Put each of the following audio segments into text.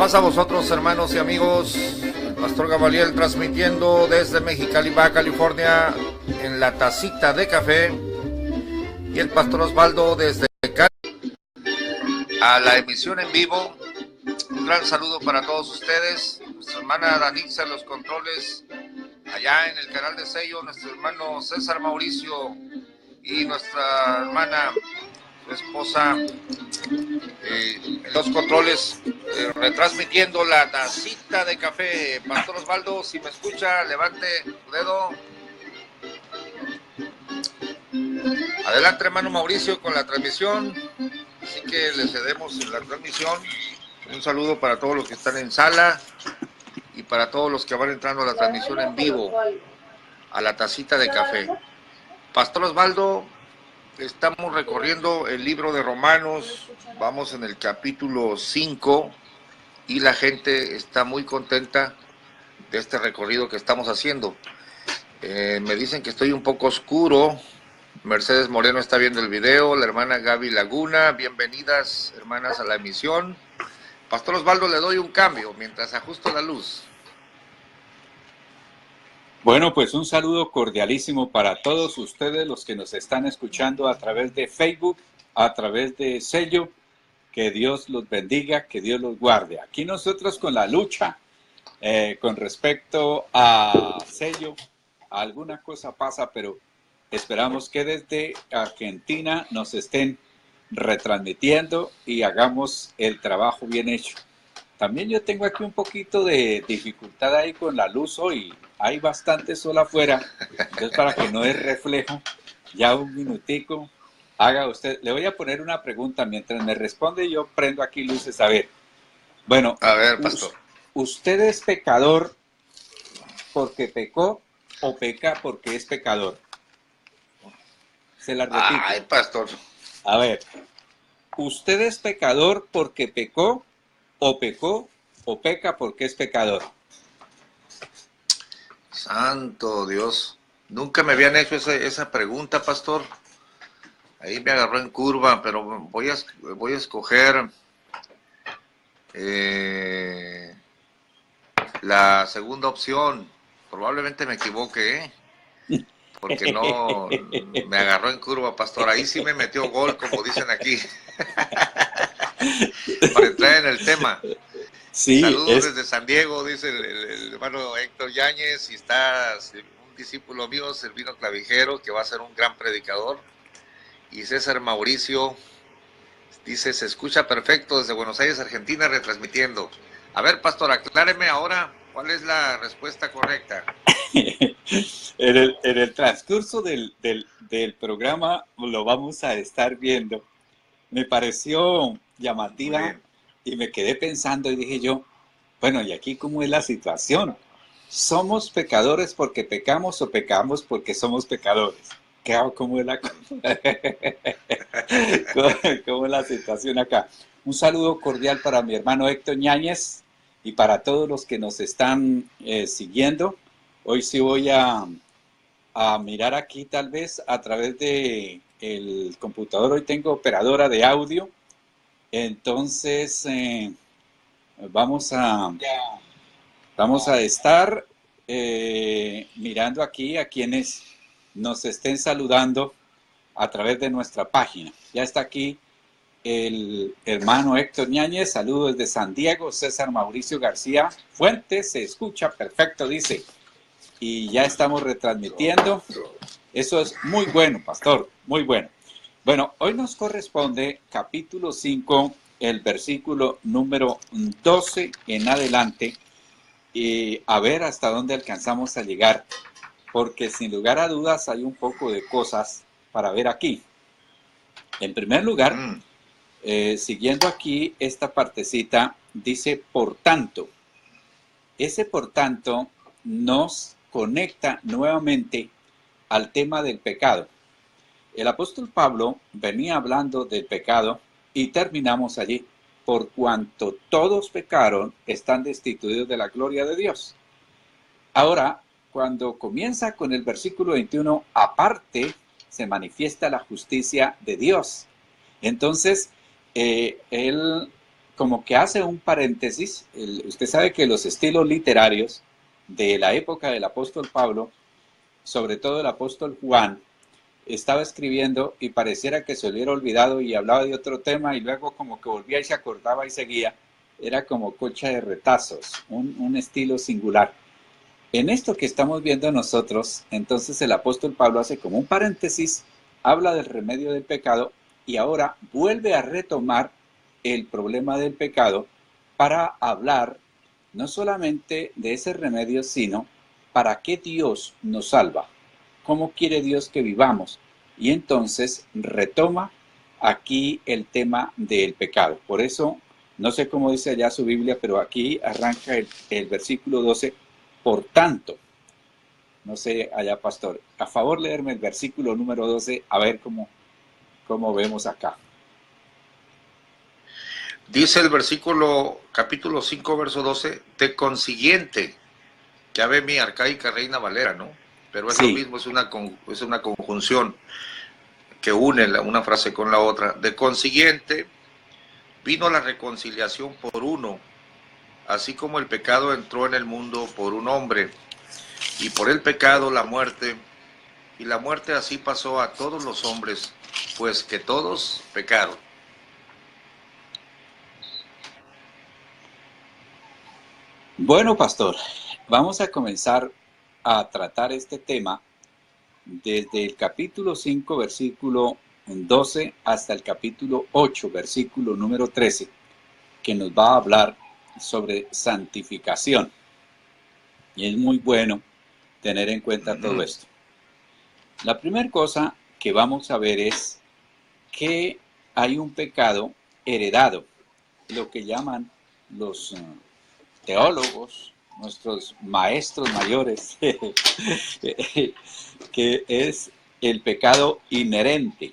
paz a vosotros, hermanos y amigos. El pastor Gamaliel transmitiendo desde Mexicali, Baja California, en la tacita de café. Y el pastor Osvaldo desde Cali, a la emisión en vivo. Un gran saludo para todos ustedes. Nuestra hermana Danitza en los controles, allá en el canal de Sello, nuestro hermano César Mauricio y nuestra hermana, su esposa, en los controles, retransmitiendo la tacita de café. Pastor Osvaldo, si me escucha, levante su dedo. Adelante, hermano Mauricio, con la transmisión. Así que le cedemos la transmisión. Un saludo para todos los que están en sala y para todos los que van entrando a la transmisión en vivo, a la tacita de café. Pastor Osvaldo, estamos recorriendo el libro de Romanos, vamos en el capítulo 5 y la gente está muy contenta de este recorrido que estamos haciendo. Me dicen que estoy un poco oscuro. Mercedes Moreno está viendo el video, la hermana Gaby Laguna, bienvenidas hermanas a la emisión. Pastor Osvaldo, le doy un cambio mientras ajusto la luz. Bueno, pues un saludo cordialísimo para todos ustedes, los que nos están escuchando a través de Facebook, a través de Sello. Que Dios los bendiga, que Dios los guarde. Aquí nosotros con la lucha con respecto a Sello, alguna cosa pasa, pero esperamos que desde Argentina nos estén retransmitiendo y hagamos el trabajo bien hecho. También yo tengo aquí un poquito de dificultad ahí con la luz hoy. Hay bastante sol afuera, entonces para que no dé reflejo, ya un minutico, haga usted. Le voy a poner una pregunta, mientras me responde yo prendo aquí luces. A ver, bueno, a ver, pastor. ¿Usted es pecador porque pecó o peca porque es pecador? Se la repito. Ay, pastor. A ver, ¿usted es pecador porque pecó o peca porque es pecador? Santo Dios. Nunca me habían hecho esa pregunta, pastor. Ahí me agarró en curva, pero voy a escoger la segunda opción. Probablemente me equivoque, porque no me agarró en curva, pastor. Ahí sí me metió gol, como dicen aquí. Para entrar en el tema. Sí, saludos desde San Diego, dice el hermano Héctor Yáñez, y está un discípulo mío, Silvino Clavijero, que va a ser un gran predicador. Y César Mauricio dice, se escucha perfecto desde Buenos Aires, Argentina, retransmitiendo. A ver, pastor, acláreme ahora, ¿cuál es la respuesta correcta? En el transcurso del programa lo vamos a estar viendo. Me pareció llamativa y me quedé pensando y dije yo, bueno, ¿y aquí cómo es la situación? ¿Somos pecadores porque pecamos o pecamos porque somos pecadores? ¿Cómo es ¿Cómo es la situación acá? Un saludo cordial para mi hermano Héctor Yáñez y para todos los que nos están siguiendo. Hoy sí voy a mirar aquí tal vez a través de el computador. Hoy tengo operadora de audio. Entonces vamos a estar mirando aquí a quienes nos estén saludando a través de nuestra página. Ya está aquí el hermano Héctor Yáñez, saludos desde San Diego. César Mauricio García Fuentes, se escucha perfecto, dice. Y ya estamos retransmitiendo. Eso es muy bueno, pastor, muy bueno. Bueno, hoy nos corresponde capítulo 5, el versículo número 12 en adelante, y a ver hasta dónde alcanzamos a llegar, porque sin lugar a dudas hay un poco de cosas para ver aquí. En primer lugar, siguiendo aquí esta partecita, dice por tanto. Ese por tanto nos conecta nuevamente al tema del pecado. El apóstol Pablo venía hablando del pecado y terminamos allí. Por cuanto todos pecaron, están destituidos de la gloria de Dios. Ahora, cuando comienza con el versículo 21, aparte se manifiesta la justicia de Dios. Entonces, él como que hace un paréntesis. Usted sabe que los estilos literarios de la época del apóstol Pablo, sobre todo el apóstol Juan, estaba escribiendo y pareciera que se hubiera olvidado y hablaba de otro tema y luego como que volvía y se acordaba y seguía. Era como cocha de retazos, un estilo singular. En esto que estamos viendo nosotros, entonces el apóstol Pablo hace como un paréntesis, habla del remedio del pecado y ahora vuelve a retomar el problema del pecado para hablar no solamente de ese remedio, sino para qué Dios nos salva, cómo quiere Dios que vivamos. Y entonces retoma aquí el tema del pecado. Por eso, no sé cómo dice allá su Biblia, pero aquí arranca el versículo 12. Por tanto, no sé allá, pastor, a favor leerme el versículo número 12, a ver cómo vemos acá. Dice el versículo, capítulo 5, verso 12, de consiguiente, ya ve mi arcaica Reina Valera, ¿no? Pero es Sí. lo mismo, es una conjunción que une una frase con la otra. De consiguiente, vino la reconciliación por uno, así como el pecado entró en el mundo por un hombre, y por el pecado la muerte, y la muerte así pasó a todos los hombres, pues que todos pecaron. Bueno, pastor, vamos a comenzar a tratar este tema desde el capítulo 5, versículo 12, hasta el capítulo 8, versículo número 13, que nos va a hablar sobre santificación. Y es muy bueno tener en cuenta todo esto. La primera cosa que vamos a ver es que hay un pecado heredado, lo que llaman los teólogos, nuestros maestros mayores, que es el pecado inherente.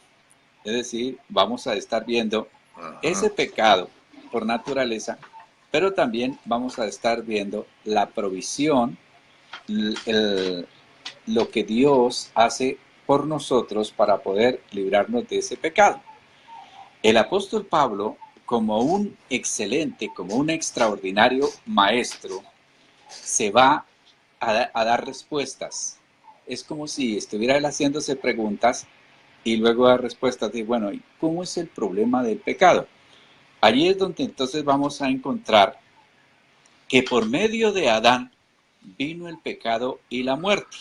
Es decir, vamos a estar viendo ese pecado por naturaleza, pero también vamos a estar viendo la provisión, lo que Dios hace por nosotros para poder librarnos de ese pecado. El apóstol Pablo, como un excelente, como un extraordinario maestro, se va a dar respuestas. Es como si estuviera él haciéndose preguntas y luego dar respuestas de, bueno, ¿y cómo es el problema del pecado? Allí es donde entonces vamos a encontrar que por medio de Adán vino el pecado y la muerte.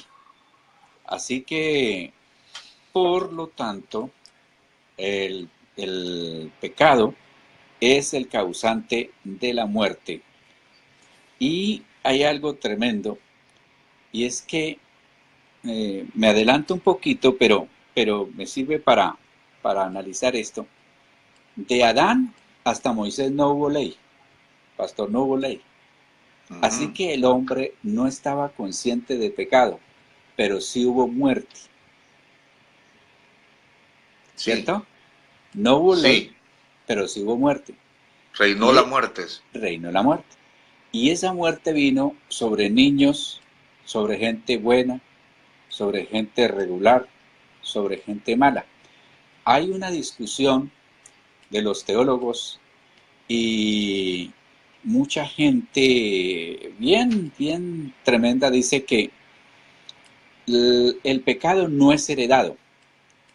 Así que, por lo tanto, el pecado es el causante de la muerte. Y hay algo tremendo, y es que me adelanto un poquito, pero me sirve para analizar esto. De Adán hasta Moisés no hubo ley, pastor, no hubo ley. Así que el hombre no estaba consciente de pecado, pero sí hubo muerte. ¿Cierto? No hubo ley, pero sí hubo muerte. Reinó la muerte. Reinó la muerte. Y esa muerte vino sobre niños, sobre gente buena, sobre gente regular, sobre gente mala. Hay una discusión de los teólogos y mucha gente bien tremenda dice que el pecado no es heredado,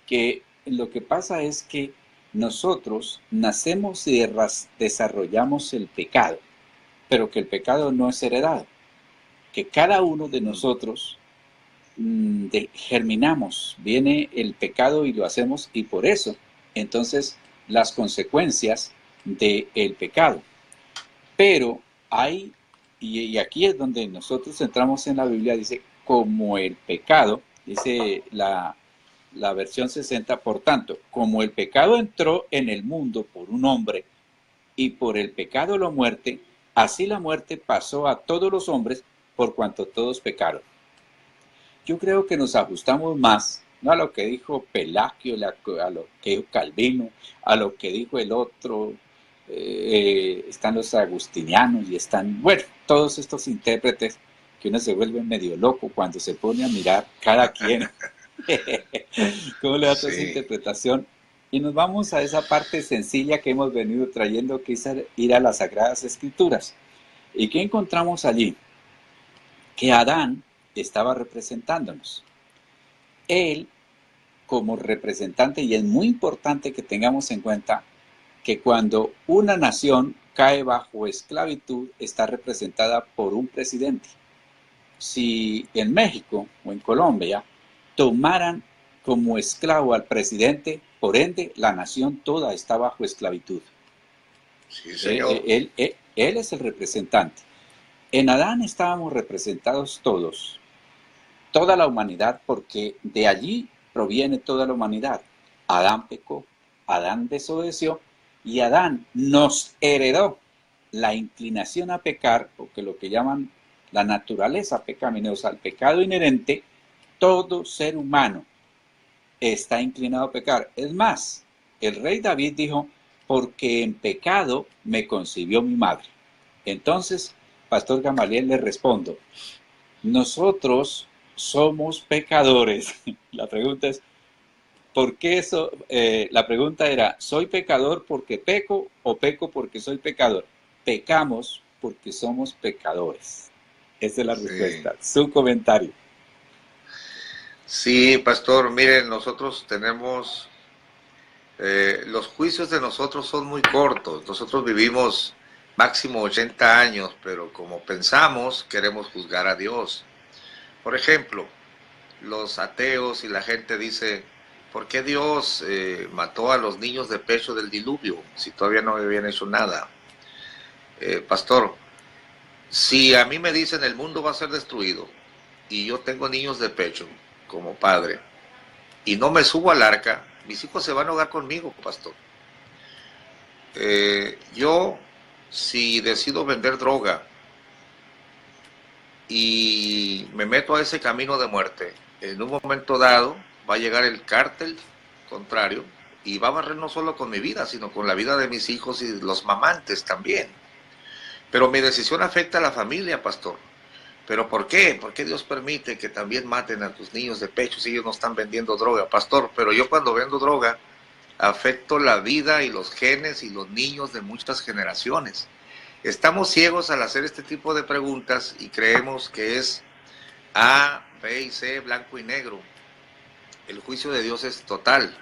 que lo que pasa es que nosotros nacemos y desarrollamos el pecado, pero que el pecado no es heredado, que cada uno de nosotros germinamos, viene el pecado y lo hacemos, y por eso entonces las consecuencias del pecado. Pero hay, y aquí es donde nosotros entramos en la Biblia, dice, como el pecado, dice la versión 60, por tanto, como el pecado entró en el mundo por un hombre, y por el pecado la muerte, así la muerte pasó a todos los hombres, por cuanto todos pecaron. Yo creo que nos ajustamos más, no a lo que dijo Pelagio, a lo que dijo Calvino, a lo que dijo el otro, están los agustinianos y están, bueno, todos estos intérpretes que uno se vuelve medio loco cuando se pone a mirar cada quien cómo le da toda esa interpretación. Y nos vamos a esa parte sencilla que hemos venido trayendo, que es ir a las Sagradas Escrituras. ¿Y qué encontramos allí? Que Adán estaba representándonos. Él, como representante, y es muy importante que tengamos en cuenta que cuando una nación cae bajo esclavitud, está representada por un presidente. Si en México o en Colombia tomaran como esclavo al presidente, por ende, la nación toda está bajo esclavitud. Sí, señor. Él es el representante. En Adán estábamos representados todos, toda la humanidad, porque de allí proviene toda la humanidad. Adán pecó, Adán desobedeció y Adán nos heredó la inclinación a pecar, porque lo que llaman la naturaleza pecaminosa, el pecado inherente. Todo ser humano está inclinado a pecar. Es más, el rey David dijo, porque en pecado me concibió mi madre. Entonces, Pastor Gamaliel, le respondo, nosotros somos pecadores. La pregunta es, ¿por qué eso? La pregunta era, ¿soy pecador porque peco o peco porque soy pecador? Pecamos porque somos pecadores. Esa es la respuesta. Su comentario. Sí, pastor, miren, nosotros tenemos, los juicios de nosotros son muy cortos. Nosotros vivimos máximo 80 años, pero como pensamos, queremos juzgar a Dios. Por ejemplo, los ateos y la gente dice, ¿por qué Dios mató a los niños de pecho del diluvio si todavía no habían hecho nada? Pastor, si a mí me dicen el mundo va a ser destruido y yo tengo niños de pecho como padre y no me subo al arca, mis hijos se van a ahogar conmigo, pastor. Yo, si decido vender droga y me meto a ese camino de muerte, en un momento dado va a llegar el cártel contrario y va a barrer no solo con mi vida, sino con la vida de mis hijos y los mamantes también. Pero mi decisión afecta a la familia, pastor. ¿Pero por qué? ¿Por qué Dios permite que también maten a tus niños de pecho si ellos no están vendiendo droga? Pastor, pero yo cuando vendo droga afecto la vida y los genes y los niños de muchas generaciones. Estamos ciegos al hacer este tipo de preguntas y creemos que es A, B y C, blanco y negro. El juicio de Dios es total.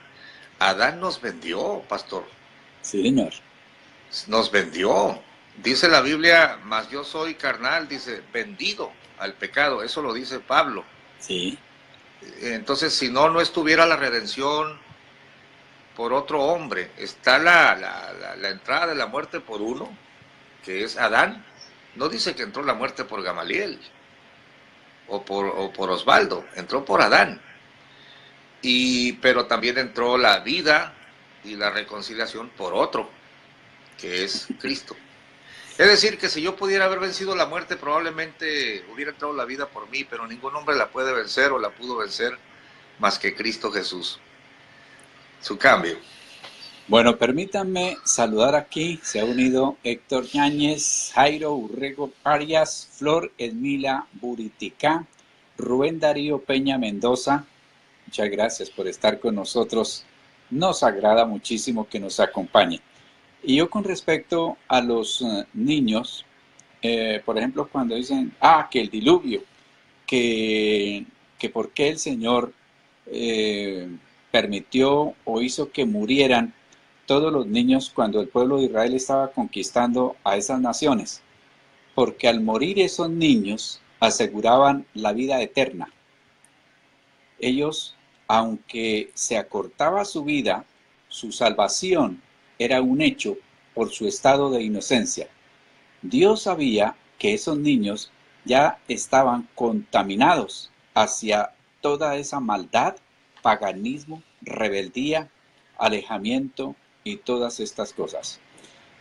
Adán nos vendió, pastor. Sí, señor. Nos vendió. Dice la Biblia, mas yo soy carnal, dice, vendido al pecado. Eso lo dice Pablo. Sí. Entonces, si no, no estuviera la redención por otro hombre. Está la entrada de la muerte por uno, que es Adán. No dice que entró la muerte por Gamaliel o por Osvaldo. Entró por Adán. Pero también entró la vida y la reconciliación por otro, que es Cristo. Es decir, que si yo pudiera haber vencido la muerte, probablemente hubiera entrado la vida por mí, pero ningún hombre la puede vencer o la pudo vencer más que Cristo Jesús. Su cambio. Bueno, permítanme saludar aquí, se ha unido Héctor Yáñez, Jairo Urrego Arias, Flor Edmila Buriticá, Rubén Darío Peña Mendoza. Muchas gracias por estar con nosotros. Nos agrada muchísimo que nos acompañen. Y yo con respecto a los niños, por ejemplo, cuando dicen, que el diluvio, que por qué el Señor permitió o hizo que murieran todos los niños cuando el pueblo de Israel estaba conquistando a esas naciones, porque al morir esos niños aseguraban la vida eterna. Ellos, aunque se acortaba su vida, su salvación era un hecho por su estado de inocencia. Dios sabía que esos niños ya estaban contaminados hacia toda esa maldad, paganismo, rebeldía, alejamiento y todas estas cosas.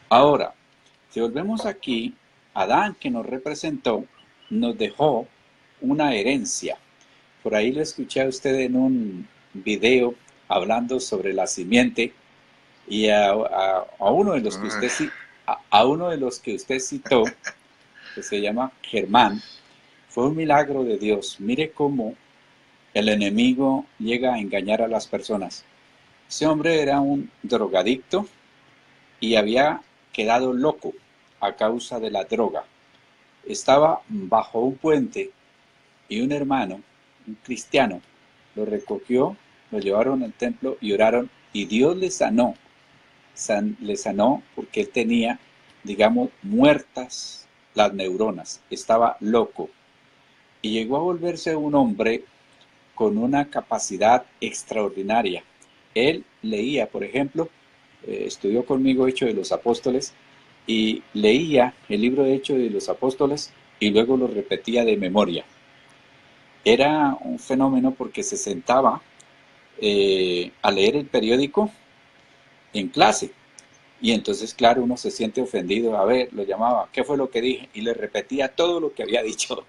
Ahora, si volvemos aquí, Adán, que nos representó, nos dejó una herencia. Por ahí lo escuché a usted en un video hablando sobre la simiente y a uno de los que usted a uno de los que usted citó, que se llama Germán, fue un milagro de Dios. Mire cómo el enemigo llega a engañar a las personas. Ese hombre era un drogadicto y había quedado loco a causa de la droga. Estaba bajo un puente y un hermano, un cristiano, lo recogió, lo llevaron al templo y oraron y Dios le sanó. Le sanó porque él tenía, digamos, muertas las neuronas, estaba loco y llegó a volverse un hombre con una capacidad extraordinaria. Él leía, por ejemplo, estudió conmigo Hechos de los Apóstoles y leía el libro de Hechos de los Apóstoles y luego lo repetía de memoria. Era un fenómeno porque se sentaba a leer el periódico en clase. Y entonces, claro, uno se siente ofendido. A ver, lo llamaba, ¿qué fue lo que dije? Y le repetía todo lo que había dicho,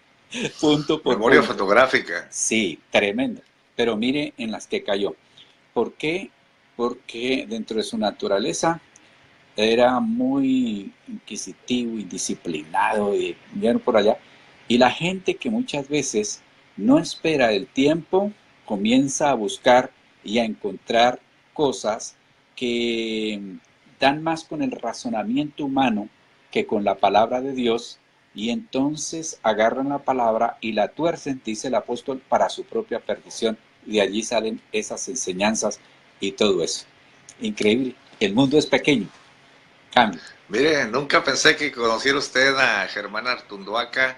punto por Memoria punto. fotográfica. Sí, tremendo. Pero mire en las que cayó. ¿Por qué? Porque dentro de su naturaleza era muy inquisitivo, indisciplinado y bien por allá. Y la gente que muchas veces no espera el tiempo, comienza a buscar y a encontrar cosas que dan más con el razonamiento humano que con la palabra de Dios, y entonces agarran la palabra y la tuercen, dice el apóstol, para su propia perdición, y de allí salen esas enseñanzas y todo eso. Increíble, el mundo es pequeño. Cambio. Mire, nunca pensé que conociera usted a Germán Artunduaca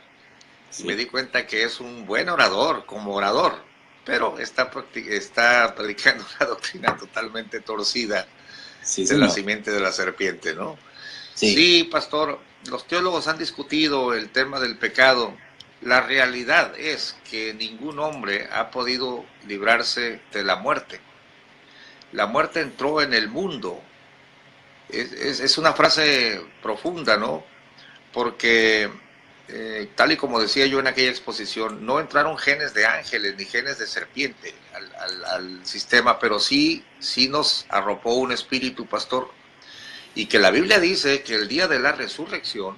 y Sí, me di cuenta que es un buen orador, como orador, pero está predicando una doctrina totalmente torcida sí, de la señor. simiente de la serpiente, ¿no? Sí, Sí, pastor, los teólogos han discutido el tema del pecado. La realidad es que ningún hombre ha podido librarse de la muerte. La muerte entró en el mundo. Es una frase profunda, ¿no? Porque, tal y como decía yo en aquella exposición, no entraron genes de ángeles ni genes de serpiente al sistema, pero sí nos arropó un espíritu, pastor, y que la Biblia dice que el día de la resurrección,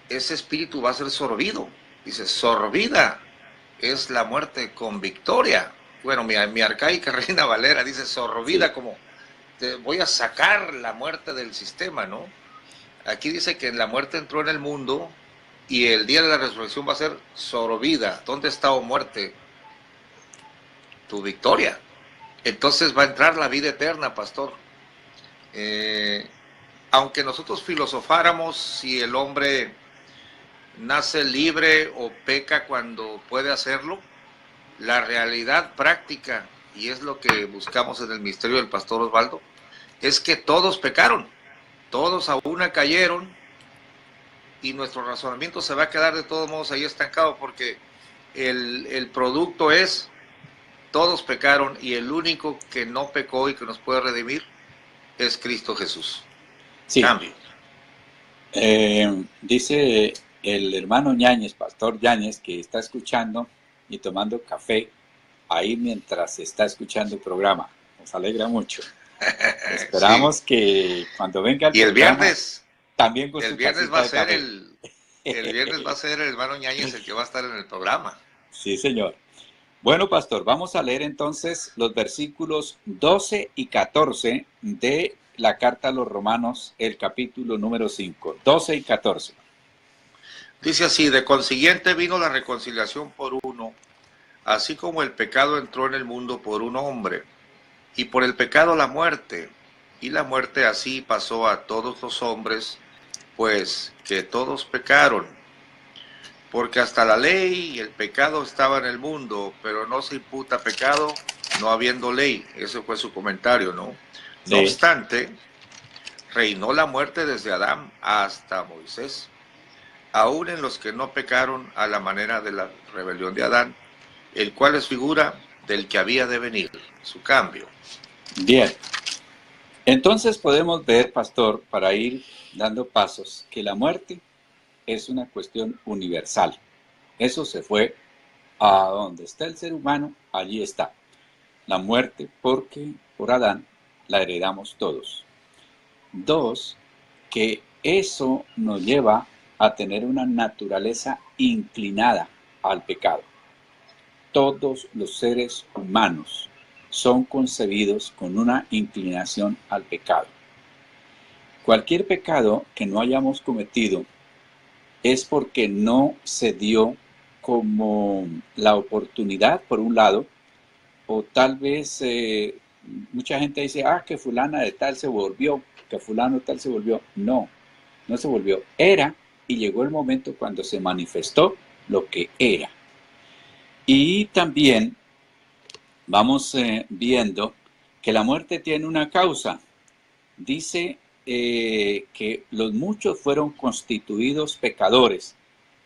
ese espíritu va a ser sorbido. Dice, sorbida es la muerte con victoria. Bueno, mi arcaica Reina Valera dice sí, sorbida como voy a sacar la muerte del sistema, ¿no? Aquí dice que la muerte entró en el mundo y el día de la resurrección va a ser sorbida. ¿Dónde está, oh muerte? Tu victoria. Entonces va a entrar la vida eterna, pastor. Eh, Aunque nosotros filosofáramos si el hombre nace libre o peca cuando puede hacerlo, la realidad práctica, y es lo que buscamos en el misterio del pastor Osvaldo, es que todos pecaron, todos a una cayeron, y nuestro razonamiento se va a quedar de todos modos ahí estancado, porque el producto es, todos pecaron, y el único que no pecó y que nos puede redimir es Cristo Jesús. sí. Cambio. Dice el hermano Yáñez, pastor Yáñez, que está escuchando y tomando café ahí mientras está escuchando el programa. Nos alegra mucho. Sí. Esperamos que cuando venga el Y programa, también con el su viernes va tacita a de ser café. el viernes va a ser el hermano Ñañez el que va a estar en el programa. Sí, señor. Bueno, pastor, vamos a leer entonces los versículos 12 y 14 de la carta a los Romanos, el capítulo número 5. 12 y 14. Dice así, de consiguiente vino la reconciliación por uno, así como el pecado entró en el mundo por un hombre, y por el pecado la muerte, y la muerte así pasó a todos los hombres, pues que todos pecaron. Porque hasta la ley y el pecado estaba en el mundo, pero no se imputa pecado no habiendo ley. Ese fue su comentario, ¿no? No Sí, obstante, reinó la muerte desde Adán hasta Moisés, aún en los que no pecaron a la manera de la rebelión de Adán, el cual es figura del que había de venir, su cambio. bien. Entonces podemos ver, pastor, para ir dando pasos, que la muerte es una cuestión universal. Eso se fue a donde está el ser humano, allí está. La muerte, porque por Adán la heredamos todos. Dos, que eso nos lleva a tener una naturaleza inclinada al pecado. Todos los seres humanos son concebidos con una inclinación al pecado. Cualquier pecado que no hayamos cometido es porque no se dio como la oportunidad, por un lado, o tal vez mucha gente dice, que fulana de tal se volvió, que fulano tal se volvió. No, no se volvió. Era, y llegó el momento cuando se manifestó lo que era. Y también vamos viendo que la muerte tiene una causa. Dice que los muchos fueron constituidos pecadores.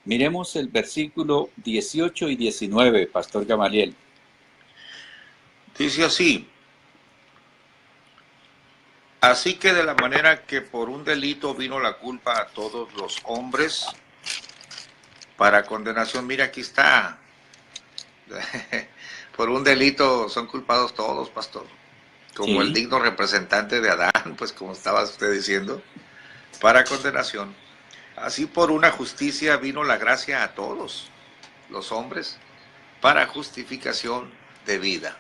Miremos el versículo 18 y 19, Pastor Gamaliel. Dice así: así que de la manera que por un delito vino la culpa a todos los hombres, para condenación, mira, aquí está. Por un delito son culpados todos, pastor. Como el digno representante de Adán, pues como estaba usted diciendo, para condenación. Así por una justicia vino la gracia a todos los hombres, para justificación de vida.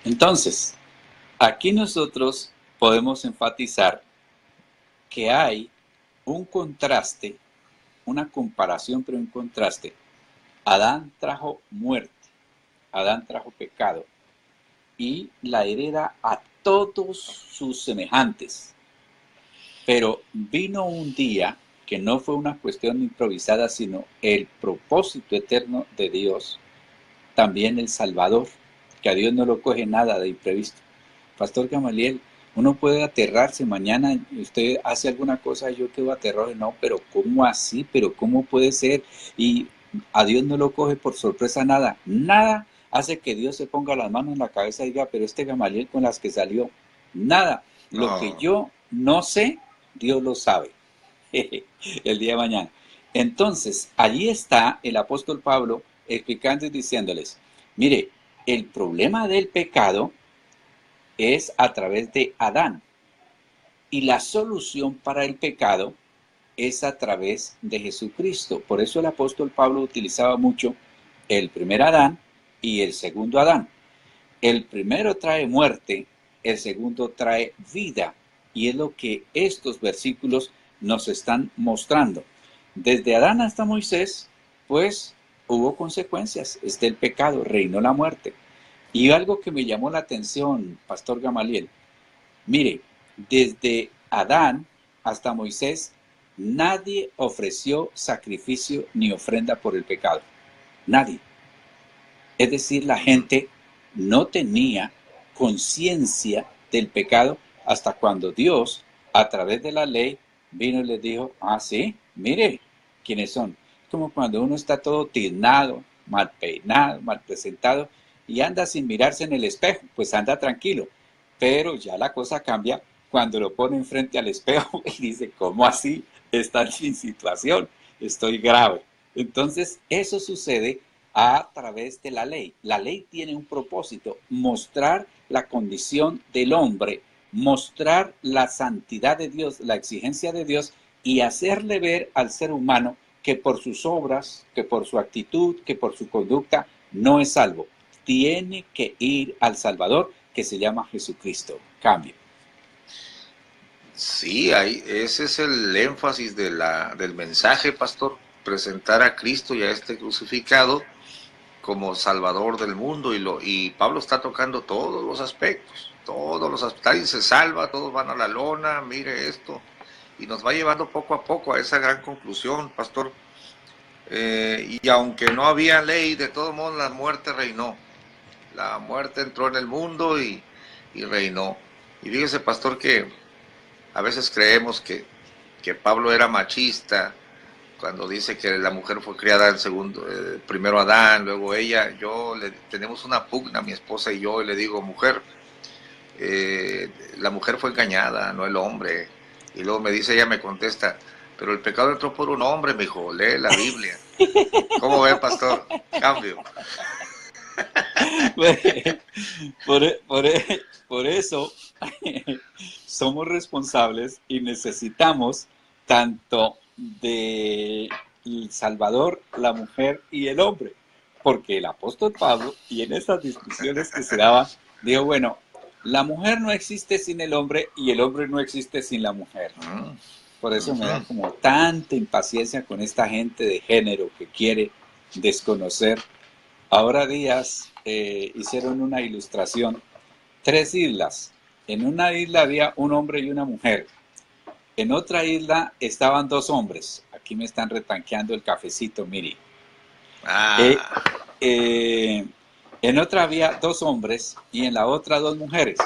Entonces, aquí nosotros podemos enfatizar que hay un contraste, una comparación, pero un contraste. Adán trajo muerte, Adán trajo pecado y la hereda a todos sus semejantes. Pero vino un día que no fue una cuestión improvisada, sino el propósito eterno de Dios, también el Salvador, que a Dios no lo coge nada de imprevisto. Pastor Gamaliel, uno puede aterrarse mañana, usted hace alguna cosa y yo quedo aterrado, no, pero ¿cómo así? ¿Pero cómo puede ser? Y a Dios no lo coge por sorpresa nada, nada hace que Dios se ponga las manos en la cabeza y diga, pero este Gamaliel con las que salió, nada, lo que yo no sé, Dios lo sabe, el día de mañana. Entonces, allí está el apóstol Pablo explicando y diciéndoles, mire, el problema del pecado es a través de Adán y la solución para el pecado es a través de Jesucristo. Por eso el apóstol Pablo utilizaba mucho el primer Adán y el segundo Adán. El primero trae muerte, el segundo trae vida, y es lo que estos versículos nos están mostrando. Desde Adán hasta Moisés, pues hubo consecuencias. El pecado, reinó la muerte. Y algo que me llamó la atención, Pastor Gamaliel, mire, desde Adán hasta Moisés, nadie ofreció sacrificio ni ofrenda por el pecado. Nadie. Es decir, la gente no tenía conciencia del pecado hasta cuando Dios, a través de la ley, vino y les dijo, sí, mire, ¿quiénes son? Como cuando uno está todo tiznado, mal peinado, mal presentado, y anda sin mirarse en el espejo, pues anda tranquilo. Pero ya la cosa cambia cuando lo ponen frente al espejo y dice, ¿cómo así? Está sin situación, estoy grave. Entonces, eso sucede a través de la ley. La ley tiene un propósito, mostrar la condición del hombre, mostrar la santidad de Dios, la exigencia de Dios y hacerle ver al ser humano que por sus obras, que por su actitud, que por su conducta no es salvo. Tiene que ir al Salvador, que se llama Jesucristo. Cambio. Sí, ese es el énfasis del mensaje, pastor, presentar a Cristo y a este crucificado como Salvador del mundo, y Pablo está tocando todos los aspectos, nadie se salva, todos van a la lona, mire esto, y nos va llevando poco a poco a esa gran conclusión, pastor. Y aunque no había ley, de todos modos la muerte reinó, la muerte entró en el mundo y reinó. Y fíjese, pastor, que a veces creemos que Pablo era machista cuando dice que la mujer fue criada primero Adán, luego ella. Tenemos una pugna, mi esposa y yo, y le digo, mujer, la mujer fue engañada, no el hombre. Y luego ella me contesta, pero el pecado entró por un hombre, me dijo, lee la Biblia. ¿Cómo ve, pastor? Cambio. Por eso somos responsables y necesitamos tanto del Salvador, la mujer y el hombre. porque el apóstol Pablo, y en estas discusiones que se daban, dijo, bueno, la mujer no existe sin el hombre y el hombre no existe sin la mujer. Por eso me da como tanta impaciencia con esta gente de género que quiere desconocer. Ahora Díaz hicieron una ilustración, 3 islas. En una isla había un hombre y una mujer. En otra isla estaban 2 hombres. Aquí me están retanqueando el cafecito, mire. En otra había 2 hombres y en la otra 2 mujeres.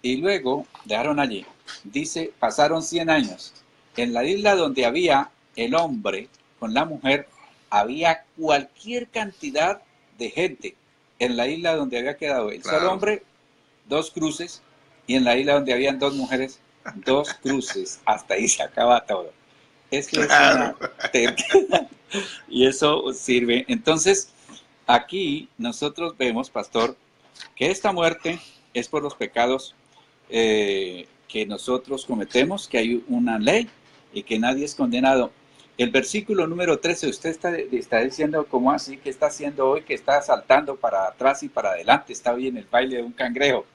Y luego dejaron allí. Dice, pasaron 100 años. En la isla donde había el hombre con la mujer, había cualquier cantidad de gente. En la isla donde había quedado el solo hombre, 2 cruces. Y en la isla donde habían 2 mujeres, 2 cruces. Hasta ahí se acaba todo. Eso es una terquedad. Y eso sirve. Entonces, aquí nosotros vemos, pastor, que esta muerte es por los pecados que nosotros cometemos, que hay una ley y que nadie es condenado. El versículo número 13, usted está diciendo, ¿cómo así? ¿Qué está haciendo hoy? Que está saltando para atrás y para adelante, está bien el baile de un cangrejo.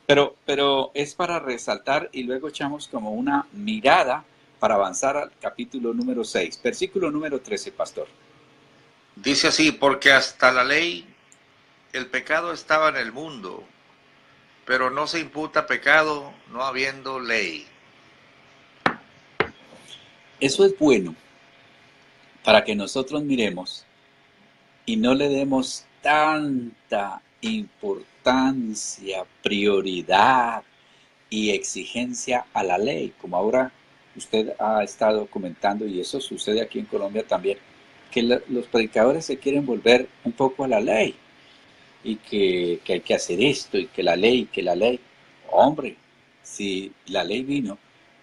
Pero es para resaltar y luego echamos como una mirada para avanzar al capítulo número 6. Versículo número 13, pastor. Dice así, porque hasta la ley, el pecado estaba en el mundo, pero no se imputa pecado no habiendo ley. Eso es bueno para que nosotros miremos y no le demos tanta importancia, prioridad y exigencia a la ley, como ahora usted ha estado comentando, y eso sucede aquí en Colombia también, que los predicadores se quieren volver un poco a la ley, y que hay que hacer esto, y que la ley, hombre, si la ley vino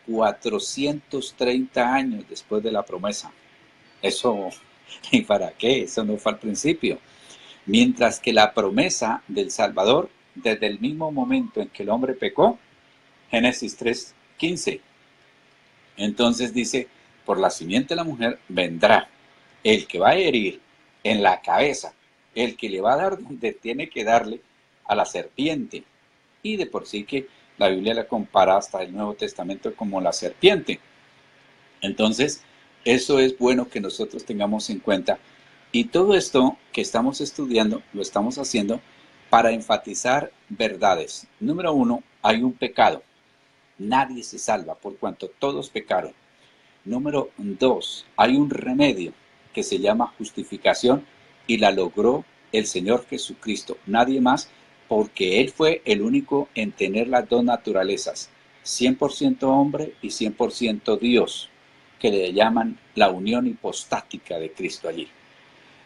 430 años después de la promesa, eso, ¿y para qué? Eso no fue al principio. Mientras que la promesa del Salvador, desde el mismo momento en que el hombre pecó, Génesis 3:15. Entonces dice, por la simiente de la mujer vendrá el que va a herir en la cabeza, el que le va a dar donde tiene que darle a la serpiente. Y de por sí que la Biblia la compara hasta el Nuevo Testamento como la serpiente. Entonces, eso es bueno que nosotros tengamos en cuenta. Y todo esto que estamos estudiando, lo estamos haciendo para enfatizar verdades. Número 1, hay un pecado. Nadie se salva por cuanto todos pecaron. Número 2, hay un remedio que se llama justificación y la logró el Señor Jesucristo. Nadie más, porque Él fue el único en tener las 2 naturalezas, 100% hombre y 100% Dios, que le llaman la unión hipostática de Cristo allí.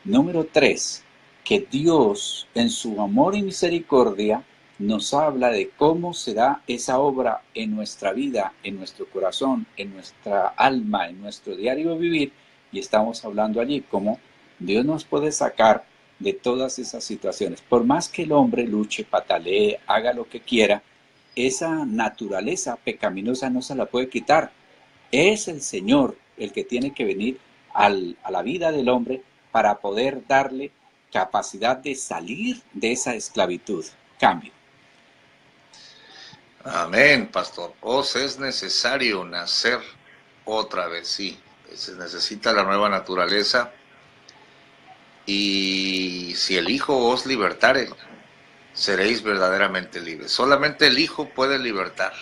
Número 3, que Dios en su amor y misericordia nos habla de cómo se da esa obra en nuestra vida, en nuestro corazón, en nuestra alma, en nuestro diario vivir, y estamos hablando allí cómo Dios nos puede sacar de todas esas situaciones. Por más que el hombre luche, patalee, haga lo que quiera, esa naturaleza pecaminosa no se la puede quitar. Es el Señor el que tiene que venir a la vida del hombre para poder darle capacidad de salir de esa esclavitud. Cambio. Amén, pastor. Os es necesario nacer otra vez, sí. Se necesita la nueva naturaleza. Y si el Hijo os libertare, seréis verdaderamente libres. Solamente el Hijo puede libertar.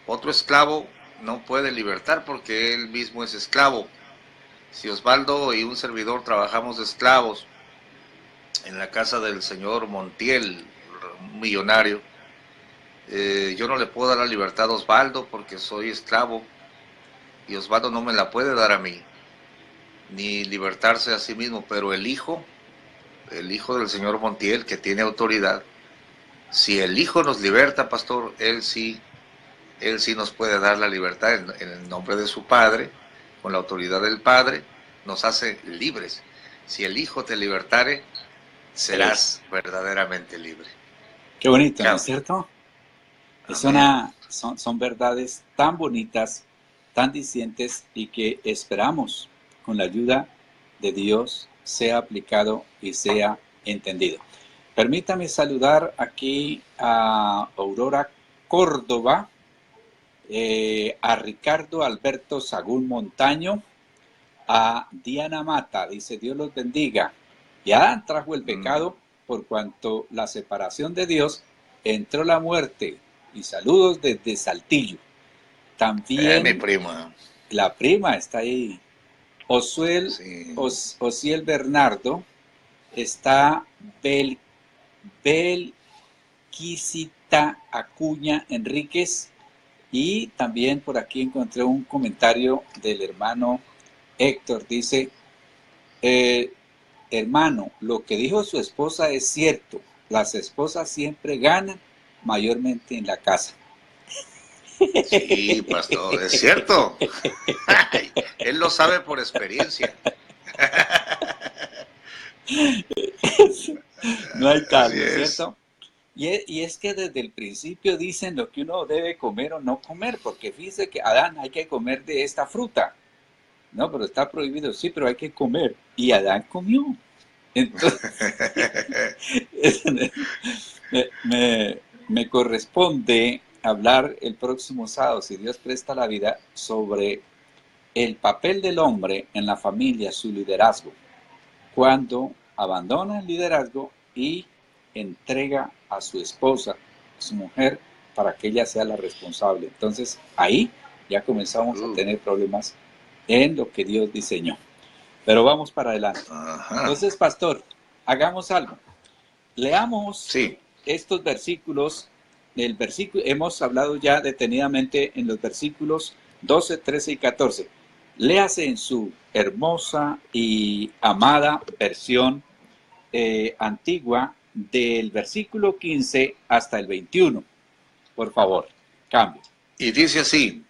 Otro esclavo no puede libertar porque él mismo es esclavo. Si Osvaldo y un servidor trabajamos de esclavos en la casa del señor Montiel, un millonario, yo no le puedo dar la libertad a Osvaldo porque soy esclavo y Osvaldo no me la puede dar a mí, ni libertarse a sí mismo, pero el hijo del señor Montiel, que tiene autoridad, si el Hijo nos liberta, pastor, él sí nos puede dar la libertad en el nombre de su Padre, con la autoridad del Padre, nos hace libres. Si el Hijo te libertare, serás verdaderamente libre. Qué bonito, ¿no es cierto? Son verdades tan bonitas, tan dicientes, y que esperamos con la ayuda de Dios sea aplicado y sea entendido. Permítame saludar aquí a Aurora Córdoba, a Ricardo Alberto Sagún Montaño, a Diana Mata, dice Dios los bendiga. Y Adán trajo el pecado por cuanto la separación de Dios entró la muerte. Y saludos desde Saltillo. También mi prima. la prima está ahí. Osiel Bernardo, está Belquisita Acuña Enríquez, y también por aquí encontré un comentario del hermano Héctor. Dice, hermano, lo que dijo su esposa es cierto, las esposas siempre ganan, mayormente en la casa. Sí, pastor, es cierto. Él lo sabe por experiencia. No hay tal, ¿no es cierto? Y es que desde el principio dicen lo que uno debe comer o no comer, porque fíjese que Adán, hay que comer de esta fruta. No, pero está prohibido, sí, pero hay que comer. Y Adán comió. Entonces, me corresponde hablar el próximo sábado, si Dios presta la vida, sobre el papel del hombre en la familia, su liderazgo, cuando abandona el liderazgo y entrega a su esposa, a su mujer, para que ella sea la responsable. Entonces, ahí ya comenzamos a tener problemas en lo que Dios diseñó. Pero vamos para adelante. Ajá. Entonces, pastor, hagamos algo. Leamos estos versículos. Hemos hablado ya detenidamente en los versículos 12, 13 y 14. Léase en su hermosa y amada versión antigua, del versículo 15 hasta el 21. Por favor, cambio. Y dice así: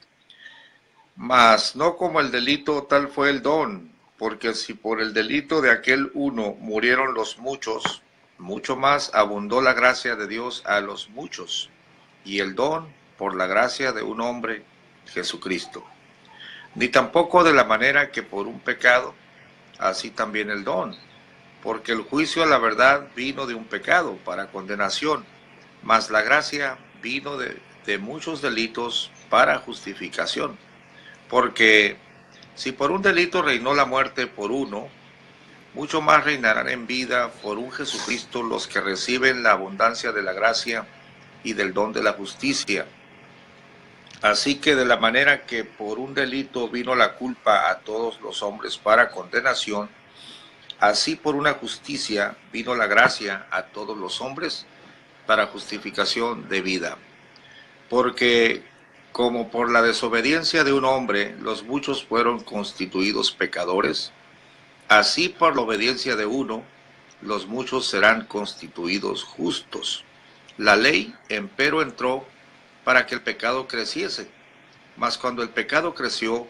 mas no como el delito, tal fue el don, porque si por el delito de aquel uno murieron los muchos, mucho más abundó la gracia de Dios a los muchos, y el don por la gracia de un hombre, Jesucristo. Ni tampoco de la manera que por un pecado, así también el don, porque el juicio a la verdad vino de un pecado para condenación, mas la gracia vino de muchos delitos para justificación. Porque si por un delito reinó la muerte por uno, mucho más reinarán en vida por un Jesucristo los que reciben la abundancia de la gracia y del don de la justicia. Así que de la manera que por un delito vino la culpa a todos los hombres para condenación, así por una justicia vino la gracia a todos los hombres para justificación de vida. Porque como por la desobediencia de un hombre los muchos fueron constituidos pecadores, así por la obediencia de uno los muchos serán constituidos justos. La ley, empero, entró para que el pecado creciese, mas cuando el pecado creció,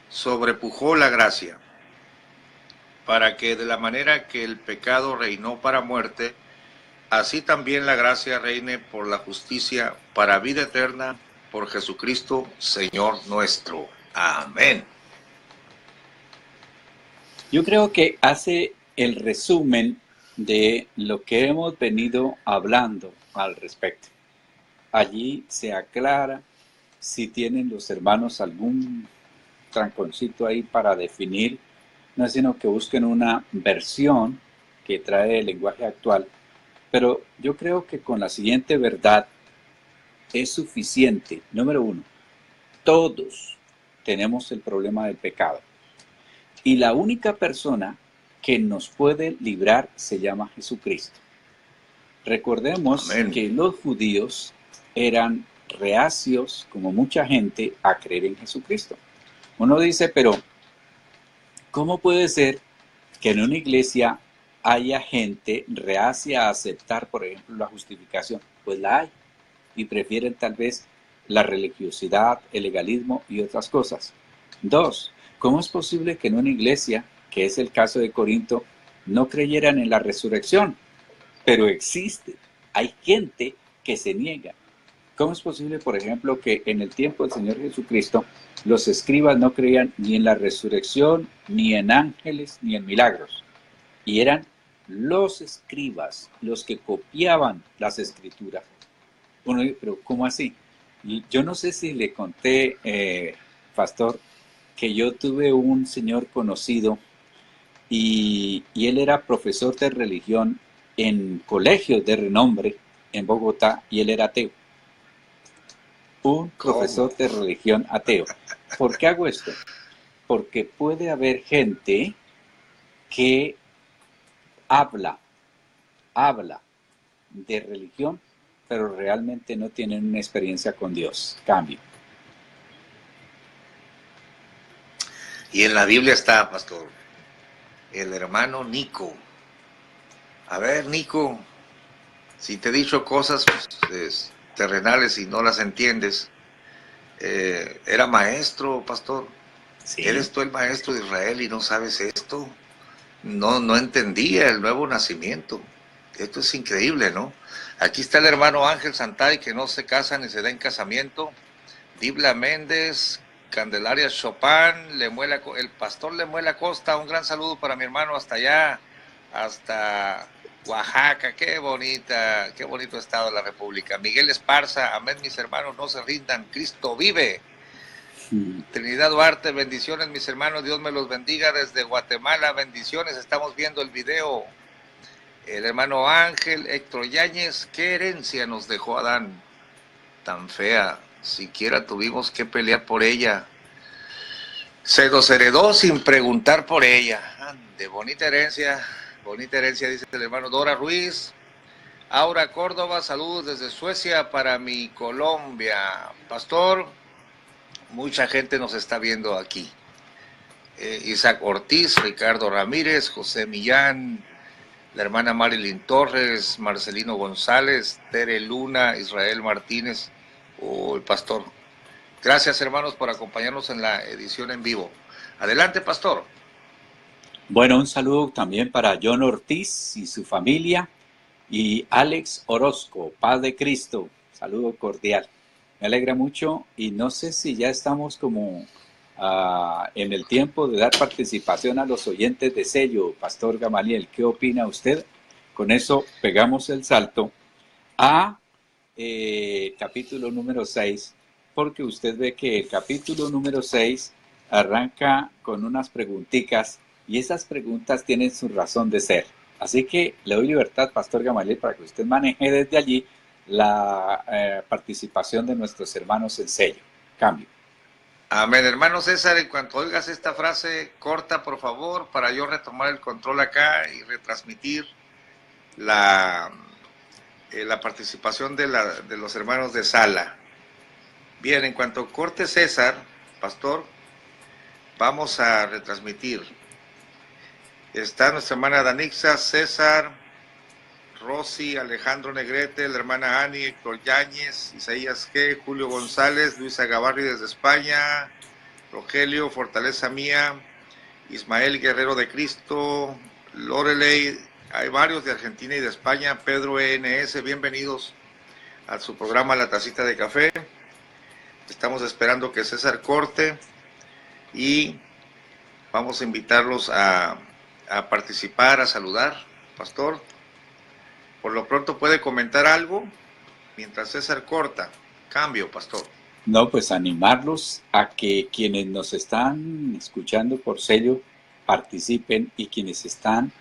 sobrepujó la gracia, para que de la manera que el pecado reinó para muerte, así también la gracia reine por la justicia para vida eterna, por Jesucristo, Señor nuestro. Amén. Yo creo que hace el resumen de lo que hemos venido hablando al respecto. Allí se aclara, si tienen los hermanos algún tranconcito ahí para definir, no es sino que busquen una versión que trae el lenguaje actual, pero yo creo que con la siguiente verdad es suficiente. Número uno, todos tenemos el problema del pecado. Y la única persona que nos puede librar se llama Jesucristo. Recordemos que los judíos eran reacios, como mucha gente, a creer en Jesucristo. Uno dice, pero ¿cómo puede ser que en una iglesia haya gente reacia a aceptar, por ejemplo, la justificación? Pues la hay. Y prefieren tal vez la religiosidad, el legalismo y otras cosas. Dos, ¿cómo es posible que en una iglesia, que es el caso de Corinto, no creyeran en la resurrección? Pero existe. Hay gente que se niega. ¿Cómo es posible, por ejemplo, que en el tiempo del Señor Jesucristo los escribas no creían ni en la resurrección, ni en ángeles, ni en milagros? y eran los escribas los que copiaban las escrituras. Uno dice, pero ¿cómo así? Y yo no sé si le conté, pastor, que yo tuve un señor conocido y él era profesor de religión en colegios de renombre en Bogotá y él era ateo. Un profesor de religión ateo. ¿Por qué hago esto? Porque puede haber gente que habla de religión, pero realmente no tienen una experiencia con Dios. Cambio. Y en la Biblia está, pastor, el hermano Nico. A ver, Nico, si te he dicho cosas terrenales y no las entiendes, era maestro, pastor. Sí. ¿Eres tú el maestro de Israel y no sabes esto? No entendía el nuevo nacimiento. Esto es increíble, ¿no? Aquí está el hermano Ángel Santay, que no se casa ni se da en casamiento. Dibla Méndez, Candelaria Chopin, el pastor Lemuel Acosta, un gran saludo para mi hermano hasta allá, hasta Oaxaca, qué bonito estado de la República. Miguel Esparza, amén mis hermanos, no se rindan, Cristo vive. Trinidad Duarte, bendiciones mis hermanos, Dios me los bendiga desde Guatemala, bendiciones, estamos viendo el video. El hermano Ángel, Héctor Yáñez, ¿qué herencia nos dejó Adán? Tan fea, siquiera tuvimos que pelear por ella. Se nos heredó sin preguntar por ella. De bonita herencia, dice el hermano Dora Ruiz. Aura Córdoba, saludos desde Suecia para mi Colombia. Pastor, mucha gente nos está viendo aquí. Isaac Ortiz, Ricardo Ramírez, José Millán, la hermana Marilyn Torres, Marcelino González, Tere Luna, Israel Martínez, el pastor. Gracias, hermanos, por acompañarnos en la edición en vivo. Adelante, pastor. Bueno, un saludo también para John Ortiz y su familia y Alex Orozco, paz de Cristo. Saludo cordial. Me alegra mucho y no sé si ya estamos como en el tiempo de dar participación a los oyentes de Sello. Pastor Gamaliel, ¿qué opina usted? Con eso pegamos el salto a capítulo número 6, porque usted ve que el capítulo número 6 arranca con unas preguntitas y esas preguntas tienen su razón de ser. Así que le doy libertad, Pastor Gamaliel, para que usted maneje desde allí la participación de nuestros hermanos en Sello. Cambio. Amén, hermano César, en cuanto oigas esta frase, corta por favor, para yo retomar el control acá y retransmitir la participación de los hermanos de sala. Bien, en cuanto corte César, pastor, vamos a retransmitir. Está nuestra hermana Danixa, César, Rosy, Alejandro Negrete, la hermana Ani, Héctor Yáñez, Isaías G, Julio González, Luisa Gavarri desde España, Rogelio, Fortaleza Mía, Ismael Guerrero de Cristo, Lorelei, hay varios de Argentina y de España, Pedro ENS, bienvenidos a su programa La Tacita de Café. Estamos esperando que César corte y vamos a invitarlos a participar, a saludar, pastor. Por lo pronto puede comentar algo mientras César corta. Cambio, pastor. No, pues animarlos a que quienes nos están escuchando por Sello participen y quienes están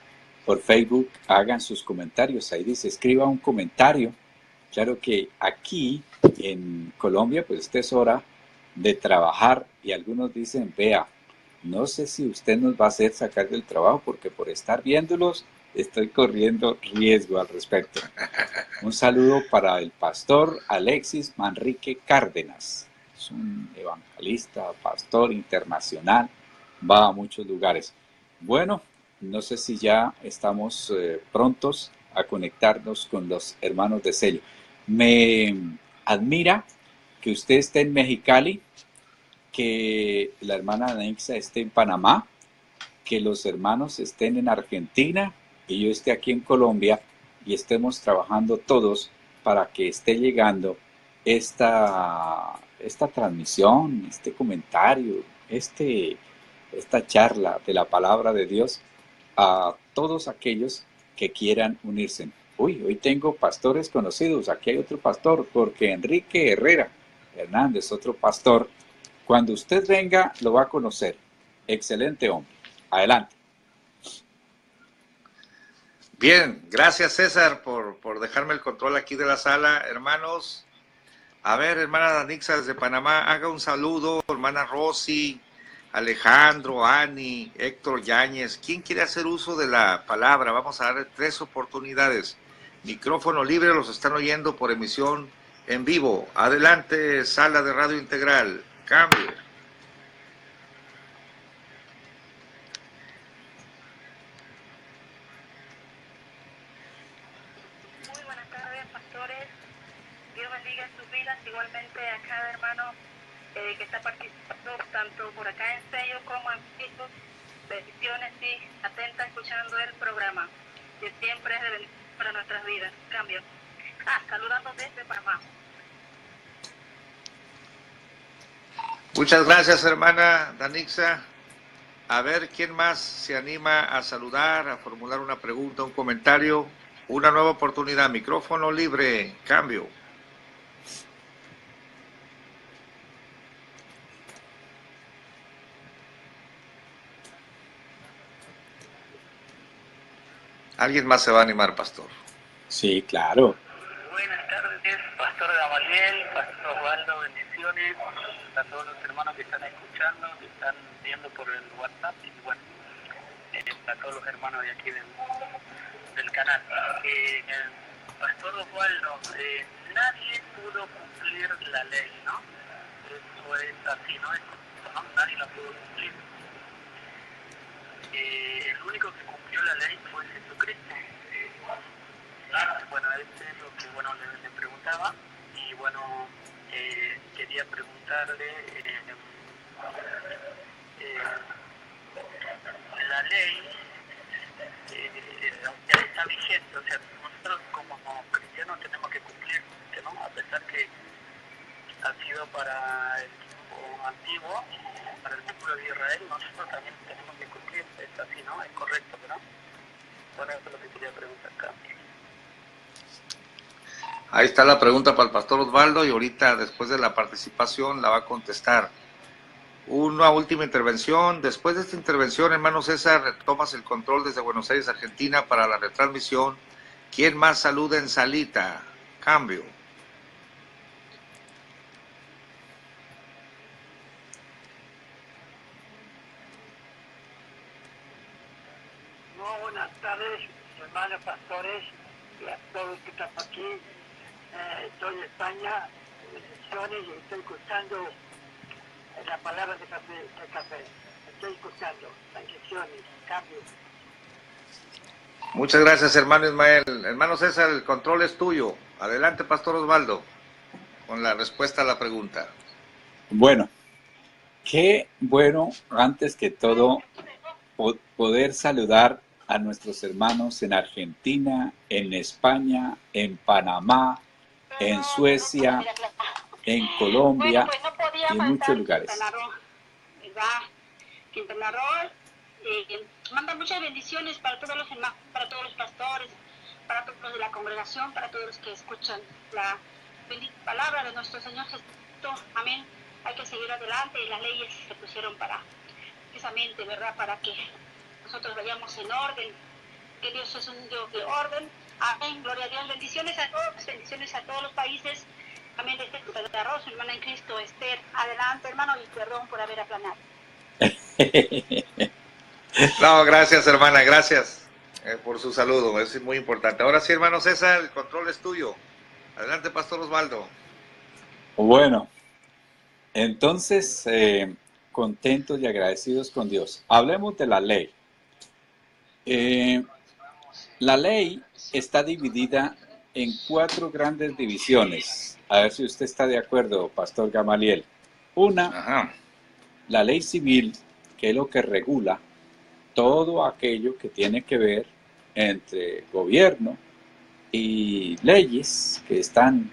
por Facebook hagan sus comentarios. Ahí dice, escriba un comentario. Claro que aquí en Colombia, pues esta es hora de trabajar y algunos dicen, vea, no sé si usted nos va a hacer sacar del trabajo porque por estar viéndolos estoy corriendo riesgo al respecto. Un saludo para el pastor Alexis Manrique Cárdenas. Es un evangelista, pastor internacional, va a muchos lugares. Bueno, no sé si ya estamos prontos a conectarnos con los hermanos de Sello. Me admira que usted esté en Mexicali, que la hermana Danixa esté en Panamá, que los hermanos estén en Argentina y yo esté aquí en Colombia y estemos trabajando todos para que esté llegando esta transmisión, este comentario, esta charla de la palabra de Dios a todos aquellos que quieran unirse. Uy, hoy tengo pastores conocidos. Aquí hay otro pastor, Jorge Enrique Herrera Hernández, otro pastor. Cuando usted venga, lo va a conocer. Excelente hombre. Adelante. Bien, gracias César por dejarme el control aquí de la sala. Hermanos, a ver, hermana Danixa desde Panamá, haga un saludo, hermana Rosy, Alejandro, Ani, Héctor Yáñez. ¿Quién quiere hacer uso de la palabra? Vamos a dar 3 oportunidades. Micrófono libre, los están oyendo por emisión en vivo. Adelante, sala de radio integral. Cambio. Muy buenas tardes, pastores. Dios bendiga sus vidas. Igualmente a cada hermano que está participando, tanto por acá en sello como en Facebook. Bendiciones y atenta escuchando el programa, que siempre es de bendición para nuestras vidas. Cambio. Saludando desde Panamá. Muchas gracias, hermana Danixa. A ver, ¿quién más se anima a saludar, a formular una pregunta, un comentario? Una nueva oportunidad. Micrófono libre. Cambio. ¿Alguien más se va a animar, pastor? Sí, claro. Buenas tardes, Pastor Gamaliel, Pastor Osvaldo, bendiciones a todos los hermanos que están escuchando, que están viendo por el WhatsApp y bueno, a todos los hermanos de aquí del canal. Pastor Osvaldo, nadie pudo cumplir la ley, ¿no? Eso es así, ¿no? Nadie la pudo cumplir. El único que cumplió la ley fue Jesucristo. Bueno, este es lo que le preguntaba y bueno, quería preguntarle, la ley ya está vigente, o sea, nosotros como cristianos tenemos que cumplir, ¿no? A pesar que ha sido para el tiempo antiguo, para el pueblo de Israel, nosotros también tenemos que cumplir, es así, ¿no? Es correcto, ¿no? Bueno, eso es lo que quería preguntar acá. Ahí está la pregunta para el pastor Osvaldo y ahorita después de la participación la va a contestar. Una última intervención. Después de esta intervención, hermano César, retomas el control desde Buenos Aires, Argentina, para la retransmisión. ¿Quién más saluda en salita? Cambio. No, buenas tardes, hermanos pastores, y a todos que están aquí. Estoy en España, bendiciones, y estoy escuchando la palabra de café. Estoy escuchando, bendiciones, cambio. Muchas gracias, hermano Ismael. Hermano César, el control es tuyo. Adelante, pastor Osvaldo, con la respuesta a la pregunta. Bueno, qué bueno, antes que todo, poder saludar a nuestros hermanos en Argentina, en España, en Panamá, en Suecia, en Colombia y en muchos lugares. Quintana Roo manda muchas bendiciones para todos los hermanos, para todos los pastores, para todos los de la congregación, para todos los que escuchan la bendita palabra de nuestro Señor Jesucristo. Amén. Hay que seguir adelante y las leyes se pusieron para, precisamente, ¿verdad? Para que nosotros vayamos en orden, que Dios es un Dios de orden. Amén, gloria a Dios. Bendiciones a todos los países. Amén. Desde Quintana Roo, su hermana en Cristo, Esther. Adelante, hermano, y perdón por haber aplanado. No, gracias, hermana, gracias por su saludo, es muy importante. Ahora sí, hermano César, el control es tuyo. Adelante, pastor Osvaldo. Bueno, entonces, contentos y agradecidos con Dios. Hablemos de la ley. La ley está dividida en 4 grandes divisiones. A ver si usted está de acuerdo, pastor Gamaliel. Una, la ley civil, que es lo que regula todo aquello que tiene que ver entre gobierno y leyes que están,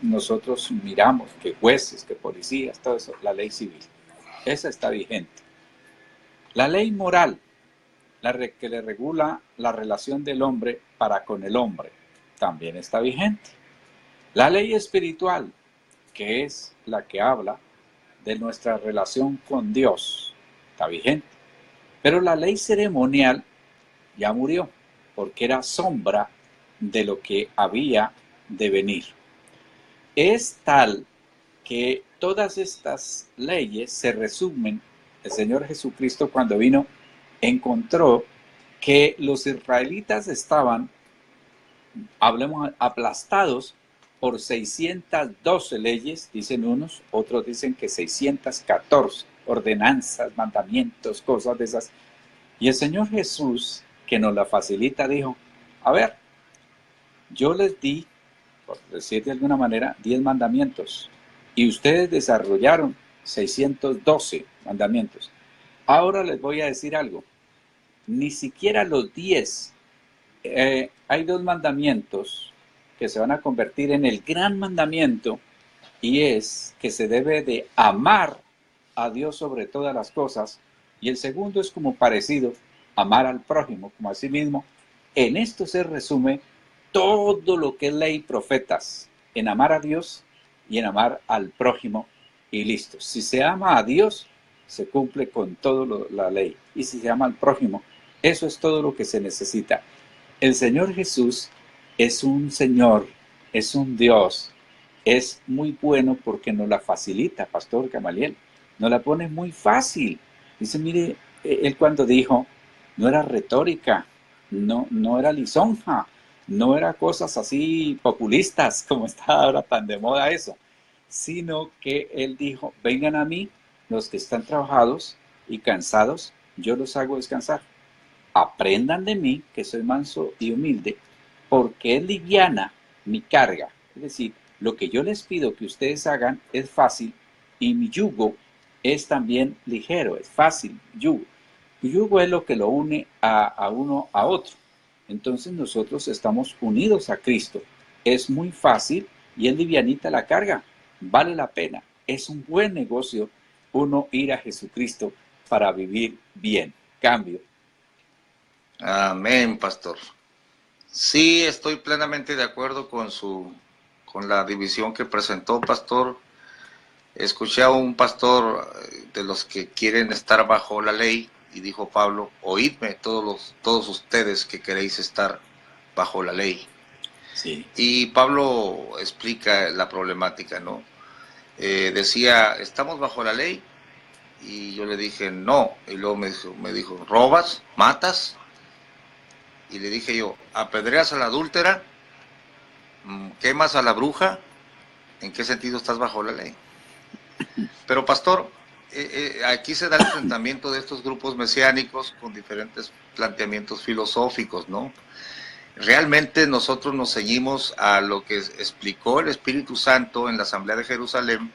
nosotros miramos, que jueces, que policías, todo eso, la ley civil. Esa está vigente. La ley moral, que le regula la relación del hombre para con el hombre, también está vigente. La ley espiritual, que es la que habla de nuestra relación con Dios, está vigente. Pero la ley ceremonial ya murió, porque era sombra de lo que había de venir. Es tal que todas estas leyes se resumen. El Señor Jesucristo, cuando vino, encontró que los israelitas estaban, hablemos, aplastados por 612 leyes, dicen unos, otros dicen que 614 ordenanzas, mandamientos, cosas de esas. Y el Señor Jesús, que nos la facilita, dijo, a ver, yo les di, por decir de alguna manera, 10 mandamientos, y ustedes desarrollaron 612 mandamientos. Ahora les voy a decir algo, ni siquiera los 10, hay 2 mandamientos que se van a convertir en el gran mandamiento, y es que se debe de amar a Dios sobre todas las cosas, y el segundo es como parecido, amar al prójimo como a sí mismo. En esto se resume todo lo que es ley y profetas, en amar a Dios y en amar al prójimo, y listo. Si se ama a Dios, se cumple con toda la ley, y si se ama al prójimo, eso es todo lo que se necesita. El Señor Jesús es un Señor, es un Dios, es muy bueno porque nos la facilita, Pastor Gamaliel, nos la pone muy fácil. Dice, mire, él cuando dijo, no era retórica, no era lisonja, no era cosas así populistas como está ahora tan de moda eso, sino que él dijo, vengan a mí los que están trabajados y cansados, yo los hago descansar. Aprendan de mí, que soy manso y humilde, porque es liviana mi carga. Es decir, lo que yo les pido que ustedes hagan es fácil, y mi yugo es también ligero, es fácil, yugo. El yugo es lo que lo une a uno a otro. Entonces nosotros estamos unidos a Cristo. Es muy fácil y es livianita la carga. Vale la pena. Es un buen negocio uno ir a Jesucristo para vivir bien. Cambio. Amén, pastor. Sí, estoy plenamente de acuerdo con la división que presentó, pastor. Escuché a un pastor de los que quieren estar bajo la ley y dijo Pablo, oídme todos ustedes que queréis estar bajo la ley. Sí. Y Pablo explica la problemática, ¿no? Decía, ¿estamos bajo la ley? Y yo le dije, no. Y luego me dijo, ¿robas? ¿Matas? Y le dije yo, ¿apedreas a la adúltera? ¿Quemas a la bruja? ¿En qué sentido estás bajo la ley? Pero pastor, aquí se da el enfrentamiento de estos grupos mesiánicos con diferentes planteamientos filosóficos, ¿no? Realmente nosotros nos ceñimos a lo que explicó el Espíritu Santo en la Asamblea de Jerusalén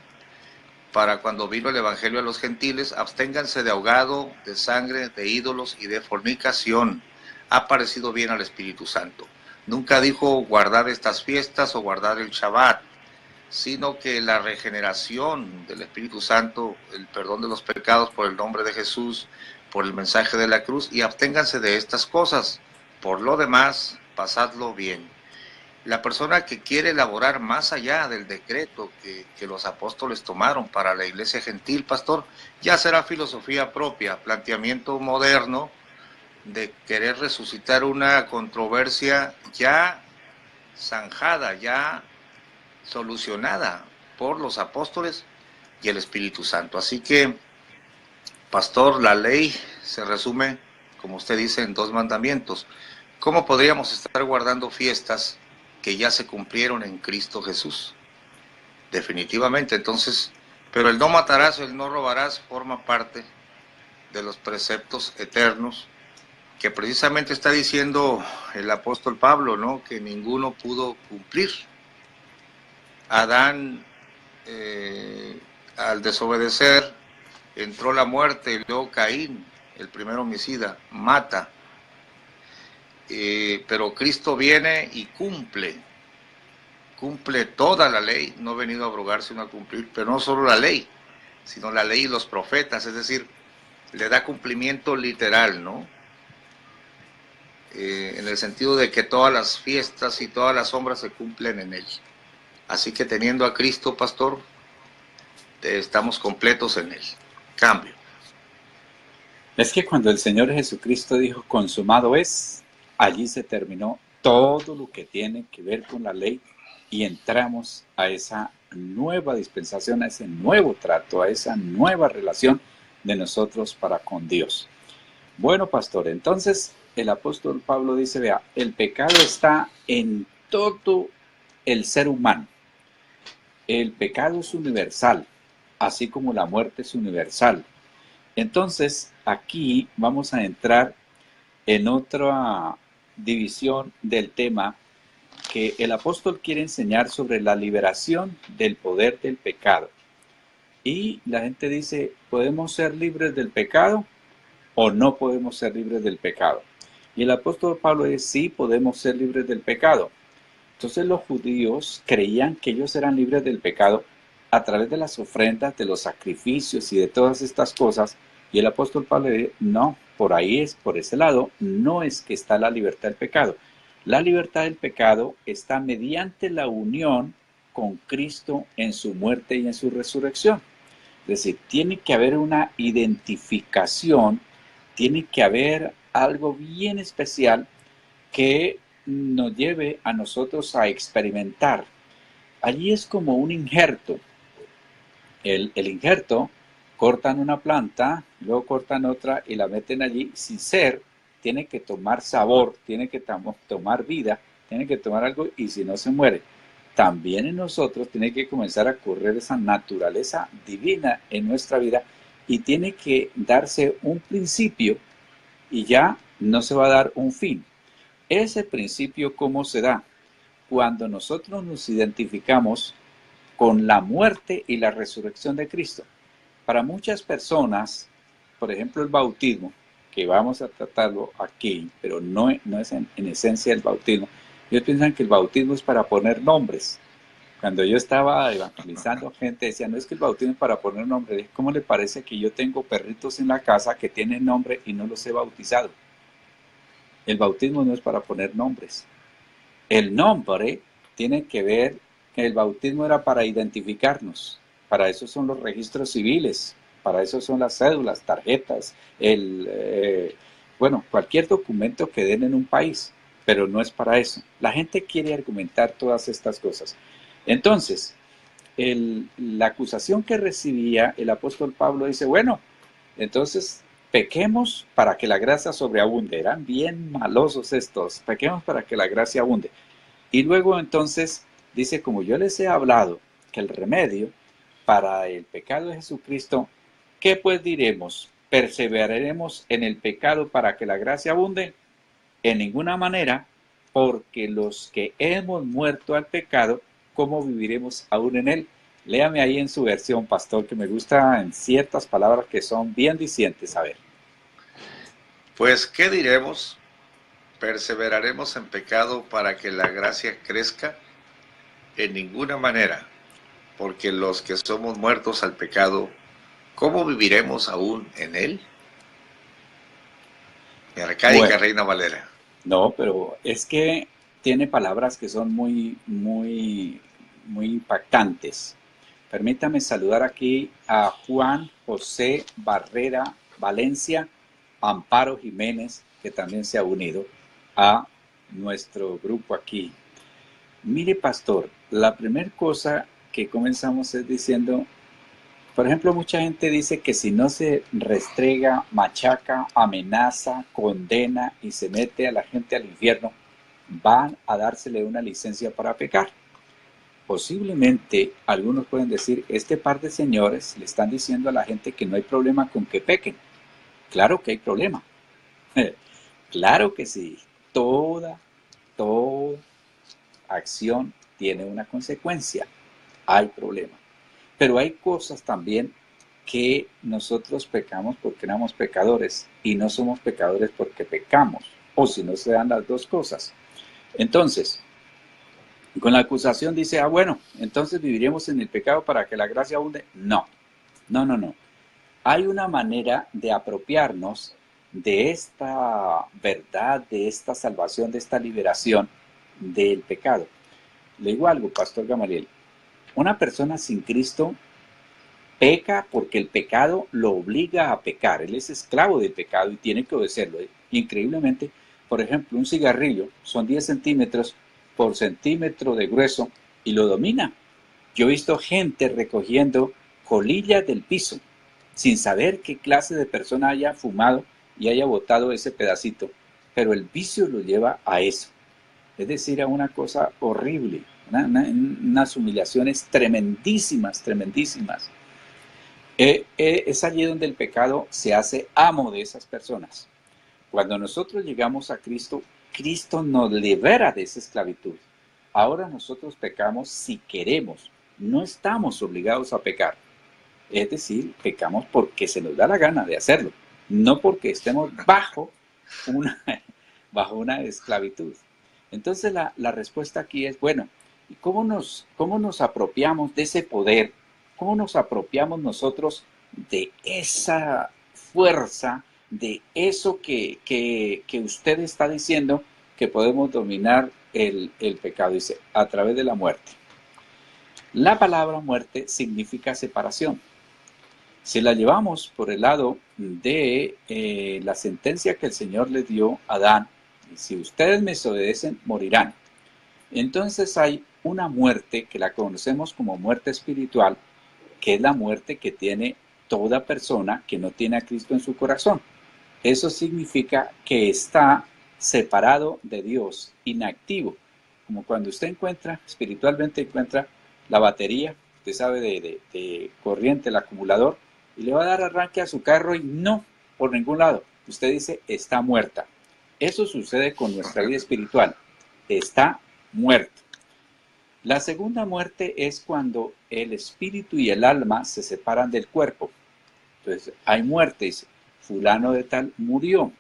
para cuando vino el Evangelio a los gentiles, absténganse de ahogado, de sangre, de ídolos y de fornicación. Ha parecido bien al Espíritu Santo. Nunca dijo guardar estas fiestas o guardar el Shabbat, sino que la regeneración del Espíritu Santo, el perdón de los pecados por el nombre de Jesús, por el mensaje de la cruz, y absténganse de estas cosas. Por lo demás, pasadlo bien. La persona que quiere elaborar más allá del decreto que los apóstoles tomaron para la iglesia gentil, pastor, ya será filosofía propia, planteamiento moderno de querer resucitar una controversia ya zanjada, ya solucionada por los apóstoles y el Espíritu Santo. Así que, pastor, la ley se resume, como usted dice, en 2 mandamientos. ¿Cómo podríamos estar guardando fiestas que ya se cumplieron en Cristo Jesús? Definitivamente. Entonces, pero el no matarás, el no robarás forma parte de los preceptos eternos que precisamente está diciendo el apóstol Pablo, ¿no? Que ninguno pudo cumplir. Adán, al desobedecer, entró la muerte, y luego Caín, el primer homicida, mata. Pero Cristo viene y cumple toda la ley, no ha venido a abrogar sino a cumplir, pero no solo la ley, sino la ley y los profetas, es decir, le da cumplimiento literal, ¿no? en el sentido de que todas las fiestas y todas las sombras se cumplen en Él. Así que teniendo a Cristo, pastor, estamos completos en Él. Cambio. Es que cuando el Señor Jesucristo dijo, consumado es, allí se terminó todo lo que tiene que ver con la ley y entramos a esa nueva dispensación, a ese nuevo trato, a esa nueva relación de nosotros para con Dios. Bueno, pastor, entonces el apóstol Pablo dice, vea, el pecado está en todo el ser humano. El pecado es universal, así como la muerte es universal. Entonces, aquí vamos a entrar en otra división del tema que el apóstol quiere enseñar sobre la liberación del poder del pecado. Y la gente dice, ¿podemos ser libres del pecado o no podemos ser libres del pecado? Y el apóstol Pablo dice, sí, podemos ser libres del pecado. Entonces los judíos creían que ellos eran libres del pecado a través de las ofrendas, de los sacrificios y de todas estas cosas. Y el apóstol Pablo dice, no, por ahí es, por ese lado, no es que está la libertad del pecado. La libertad del pecado está mediante la unión con Cristo en su muerte y en su resurrección. Es decir, tiene que haber una identificación, tiene que haber algo bien especial que nos lleve a nosotros a experimentar. Allí es como un injerto. El injerto, cortan una planta, luego cortan otra y la meten allí sin ser, tiene que tomar sabor, tiene que tomar vida, tiene que tomar algo y si no se muere. También en nosotros tiene que comenzar a correr esa naturaleza divina en nuestra vida y tiene que darse un principio y ya no se va a dar un fin. Ese principio, ¿cómo se da? Cuando nosotros nos identificamos con la muerte y la resurrección de Cristo. Para muchas personas, por ejemplo el bautismo, que vamos a tratarlo aquí, pero no es en esencia el bautismo. Ellos piensan que el bautismo es para poner nombres. Cuando yo estaba evangelizando, gente decía, no es que el bautismo es para poner nombres. ¿Cómo le parece que yo tengo perritos en la casa que tienen nombre y no los he bautizado? El bautismo no es para poner nombres. El nombre tiene que ver, el bautismo era para identificarnos. Para eso son los registros civiles, para eso son las cédulas, tarjetas, cualquier documento que den en un país, pero no es para eso. La gente quiere argumentar todas estas cosas. Entonces, la acusación que recibía el apóstol Pablo dice, bueno, entonces pequemos para que la gracia sobreabunde. Eran bien malosos estos, pequemos para que la gracia abunde. Y luego entonces dice, como yo les he hablado, que el remedio para el pecado de Jesucristo, ¿qué pues diremos? ¿Perseveraremos en el pecado para que la gracia abunde? En ninguna manera, porque los que hemos muerto al pecado, ¿cómo viviremos aún en él? Léame ahí en su versión, pastor, que me gusta en ciertas palabras que son bien dicientes. A ver. Pues, ¿qué diremos? ¿Perseveraremos en pecado para que la gracia crezca? En ninguna manera, porque los que somos muertos al pecado, ¿cómo viviremos aún en él? Mi arcaica Reina Valera. No, pero es que tiene palabras que son muy impactantes. Permítame saludar aquí a Juan José Barrera Valencia, Amparo Jiménez, que también se ha unido a nuestro grupo aquí. Mire, pastor, la primera cosa que comenzamos es diciendo, por ejemplo, mucha gente dice que si no se restrega, machaca, amenaza, condena y se mete a la gente al infierno, van a dársele una licencia para pecar. Posiblemente algunos pueden decir, este par de señores le están diciendo a la gente que no hay problema con que pequen. Claro que hay problema. Claro que sí. Toda acción tiene una consecuencia. Hay problema. Pero hay cosas también que nosotros pecamos porque éramos pecadores y no somos pecadores porque pecamos. O si no se dan las dos cosas. Entonces, con la acusación dice, bueno, entonces viviremos en el pecado para que la gracia abunde. No. Hay una manera de apropiarnos de esta verdad, de esta salvación, de esta liberación del pecado. Le digo algo, Pastor Gamaliel. Una persona sin Cristo peca porque el pecado lo obliga a pecar. Él es esclavo del pecado y tiene que obedecerlo. Increíblemente, por ejemplo, un cigarrillo son 10 centímetros por centímetro de grueso y lo domina. Yo he visto gente recogiendo colillas del piso sin saber qué clase de persona haya fumado y haya botado ese pedacito, pero el vicio lo lleva a eso. Es decir, a una cosa horrible, unas humillaciones tremendísimas, tremendísimas. Es allí donde el pecado se hace amo de esas personas. Cuando nosotros llegamos a Cristo, Cristo nos libera de esa esclavitud. Ahora nosotros pecamos si queremos, no estamos obligados a pecar. Es decir, pecamos porque se nos da la gana de hacerlo, no porque estemos bajo una esclavitud. Entonces la respuesta aquí es, bueno, ¿y cómo nos apropiamos de ese poder? ¿Cómo nos apropiamos nosotros de esa fuerza, de eso que usted está diciendo que podemos dominar el pecado? Dice, a través de la muerte. La palabra muerte significa separación. Si la llevamos por el lado de la sentencia que el Señor le dio a Adán, si ustedes me desobedecen, morirán. Entonces hay una muerte que la conocemos como muerte espiritual, que es la muerte que tiene toda persona que no tiene a Cristo en su corazón. Eso significa que está separado de Dios, inactivo. Como cuando usted espiritualmente encuentra la batería, usted sabe, de corriente, el acumulador, y le va a dar arranque a su carro y no, por ningún lado. Usted dice, está muerta. Eso sucede con nuestra vida espiritual. Está muerto. La segunda muerte es cuando el espíritu y el alma se separan del cuerpo. Entonces, hay muertes. Fulano de tal murió.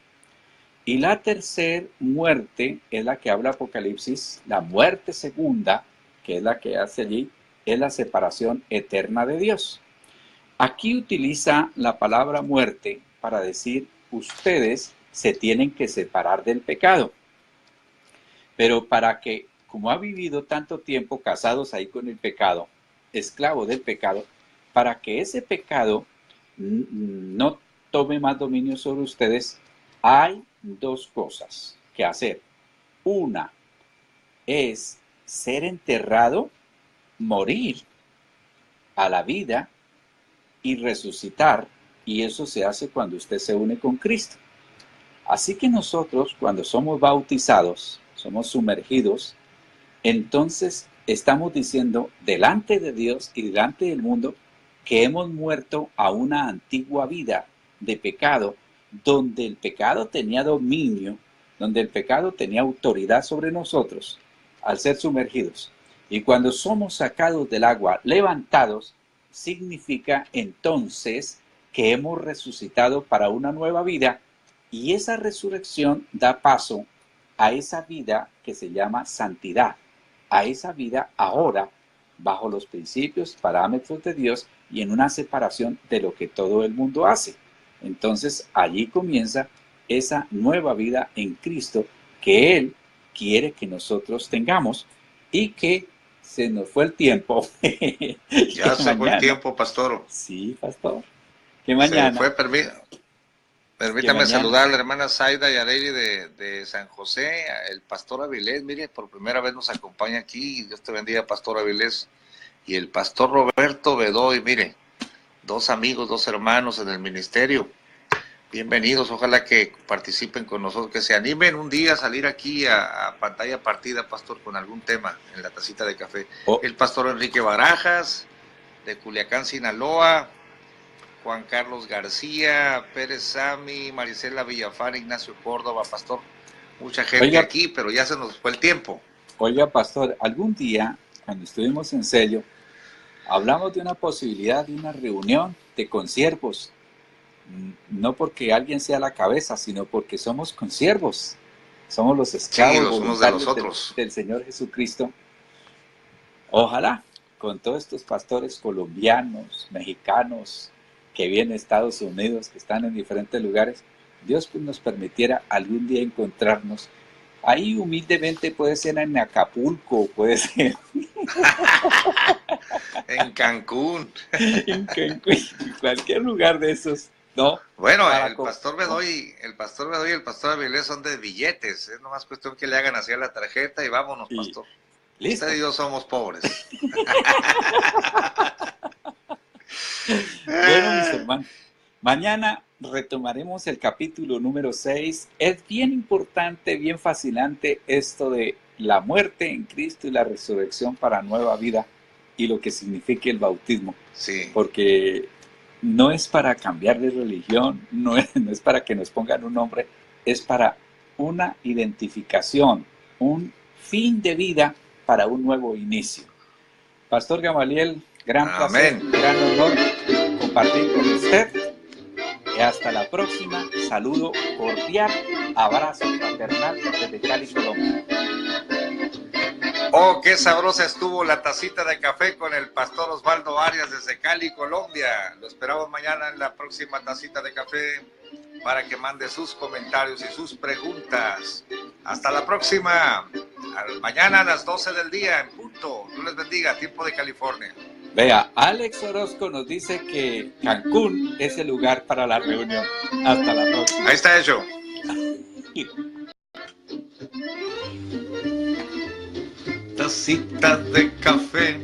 Y la tercera muerte es la que habla Apocalipsis. La muerte segunda, que es la que hace allí, es la separación eterna de Dios. Aquí utiliza la palabra muerte para decir, ustedes se tienen que separar del pecado. Pero para que, como ha vivido tanto tiempo casados ahí con el pecado, esclavo del pecado, para que ese pecado no tome más dominio sobre ustedes, hay dos cosas que hacer. Una es ser enterrado, morir a la vida y resucitar, y eso se hace cuando usted se une con Cristo. Así que nosotros, cuando somos bautizados, somos sumergidos, entonces estamos diciendo delante de Dios y delante del mundo que hemos muerto a una antigua vida de pecado, donde el pecado tenía dominio, donde el pecado tenía autoridad sobre nosotros al ser sumergidos. Y cuando somos sacados del agua, levantados, significa entonces que hemos resucitado para una nueva vida, y esa resurrección da paso a esa vida que se llama santidad, a esa vida ahora bajo los principios, parámetros de Dios y en una separación de lo que todo el mundo hace. Entonces allí comienza esa nueva vida en Cristo que Él quiere que nosotros tengamos, y que se nos fue el tiempo. Ya se fue el tiempo, pastor. Sí, pastor. Que mañana. Se fue, permítame saludar a la hermana Zaida Yareli de San José, el pastor Avilés, mire, por primera vez nos acompaña aquí. Dios te bendiga, pastor Avilés. Y el pastor Roberto Bedoy, mire, dos amigos, dos hermanos en el ministerio. Bienvenidos, ojalá que participen con nosotros, que se animen un día a salir aquí a pantalla partida, pastor, con algún tema en la tacita de café. El pastor Enrique Barajas, de Culiacán, Sinaloa, Juan Carlos García, Pérez Sami, Marisela Villafán, Ignacio Córdoba, pastor. Mucha gente aquí, pero ya se nos fue el tiempo. Oiga, pastor, algún día, cuando estuvimos en Cello, hablamos de una posibilidad de una reunión de consiervos. No porque alguien sea la cabeza, sino porque somos consiervos. Somos los esclavos voluntarios del Señor Jesucristo. Ojalá, con todos estos pastores colombianos, mexicanos, que vienen de Estados Unidos, que están en diferentes lugares, Dios pues, nos permitiera algún día encontrarnos. Ahí humildemente puede ser en Acapulco, puede ser En Cancún. en Cancún, en cualquier lugar de esos, ¿no? Bueno, Para el pastor Bedoy y el pastor Avilés son de billetes. Es nomás cuestión que le hagan así a la tarjeta y vámonos, Y pastor. listo. Usted y yo somos pobres. Bueno, mis hermanos, mañana retomaremos el capítulo número 6. Es bien importante, bien fascinante esto de la muerte en Cristo y la resurrección para nueva vida y lo que significa el bautismo. Sí. Porque no es para cambiar de religión, no es para que nos pongan un nombre, es para una identificación, un fin de vida para un nuevo inicio. Pastor Gamaliel, gran placer, Amén. gran honor compartir con usted. Y hasta la próxima. Saludo cordial, abrazo fraternal desde Cali, Colombia. Oh, qué sabrosa estuvo la tacita de café con el pastor Osvaldo Arias desde Cali, Colombia. Lo esperamos mañana en la próxima tacita de café para que mande sus comentarios y sus preguntas. Hasta la próxima. Mañana a las 12 del día en punto. Dios les bendiga, tiempo de California. Vea, Alex Orozco nos dice que Cancún es el lugar para la reunión. Hasta la próxima. Ahí está hecho. Tacita de café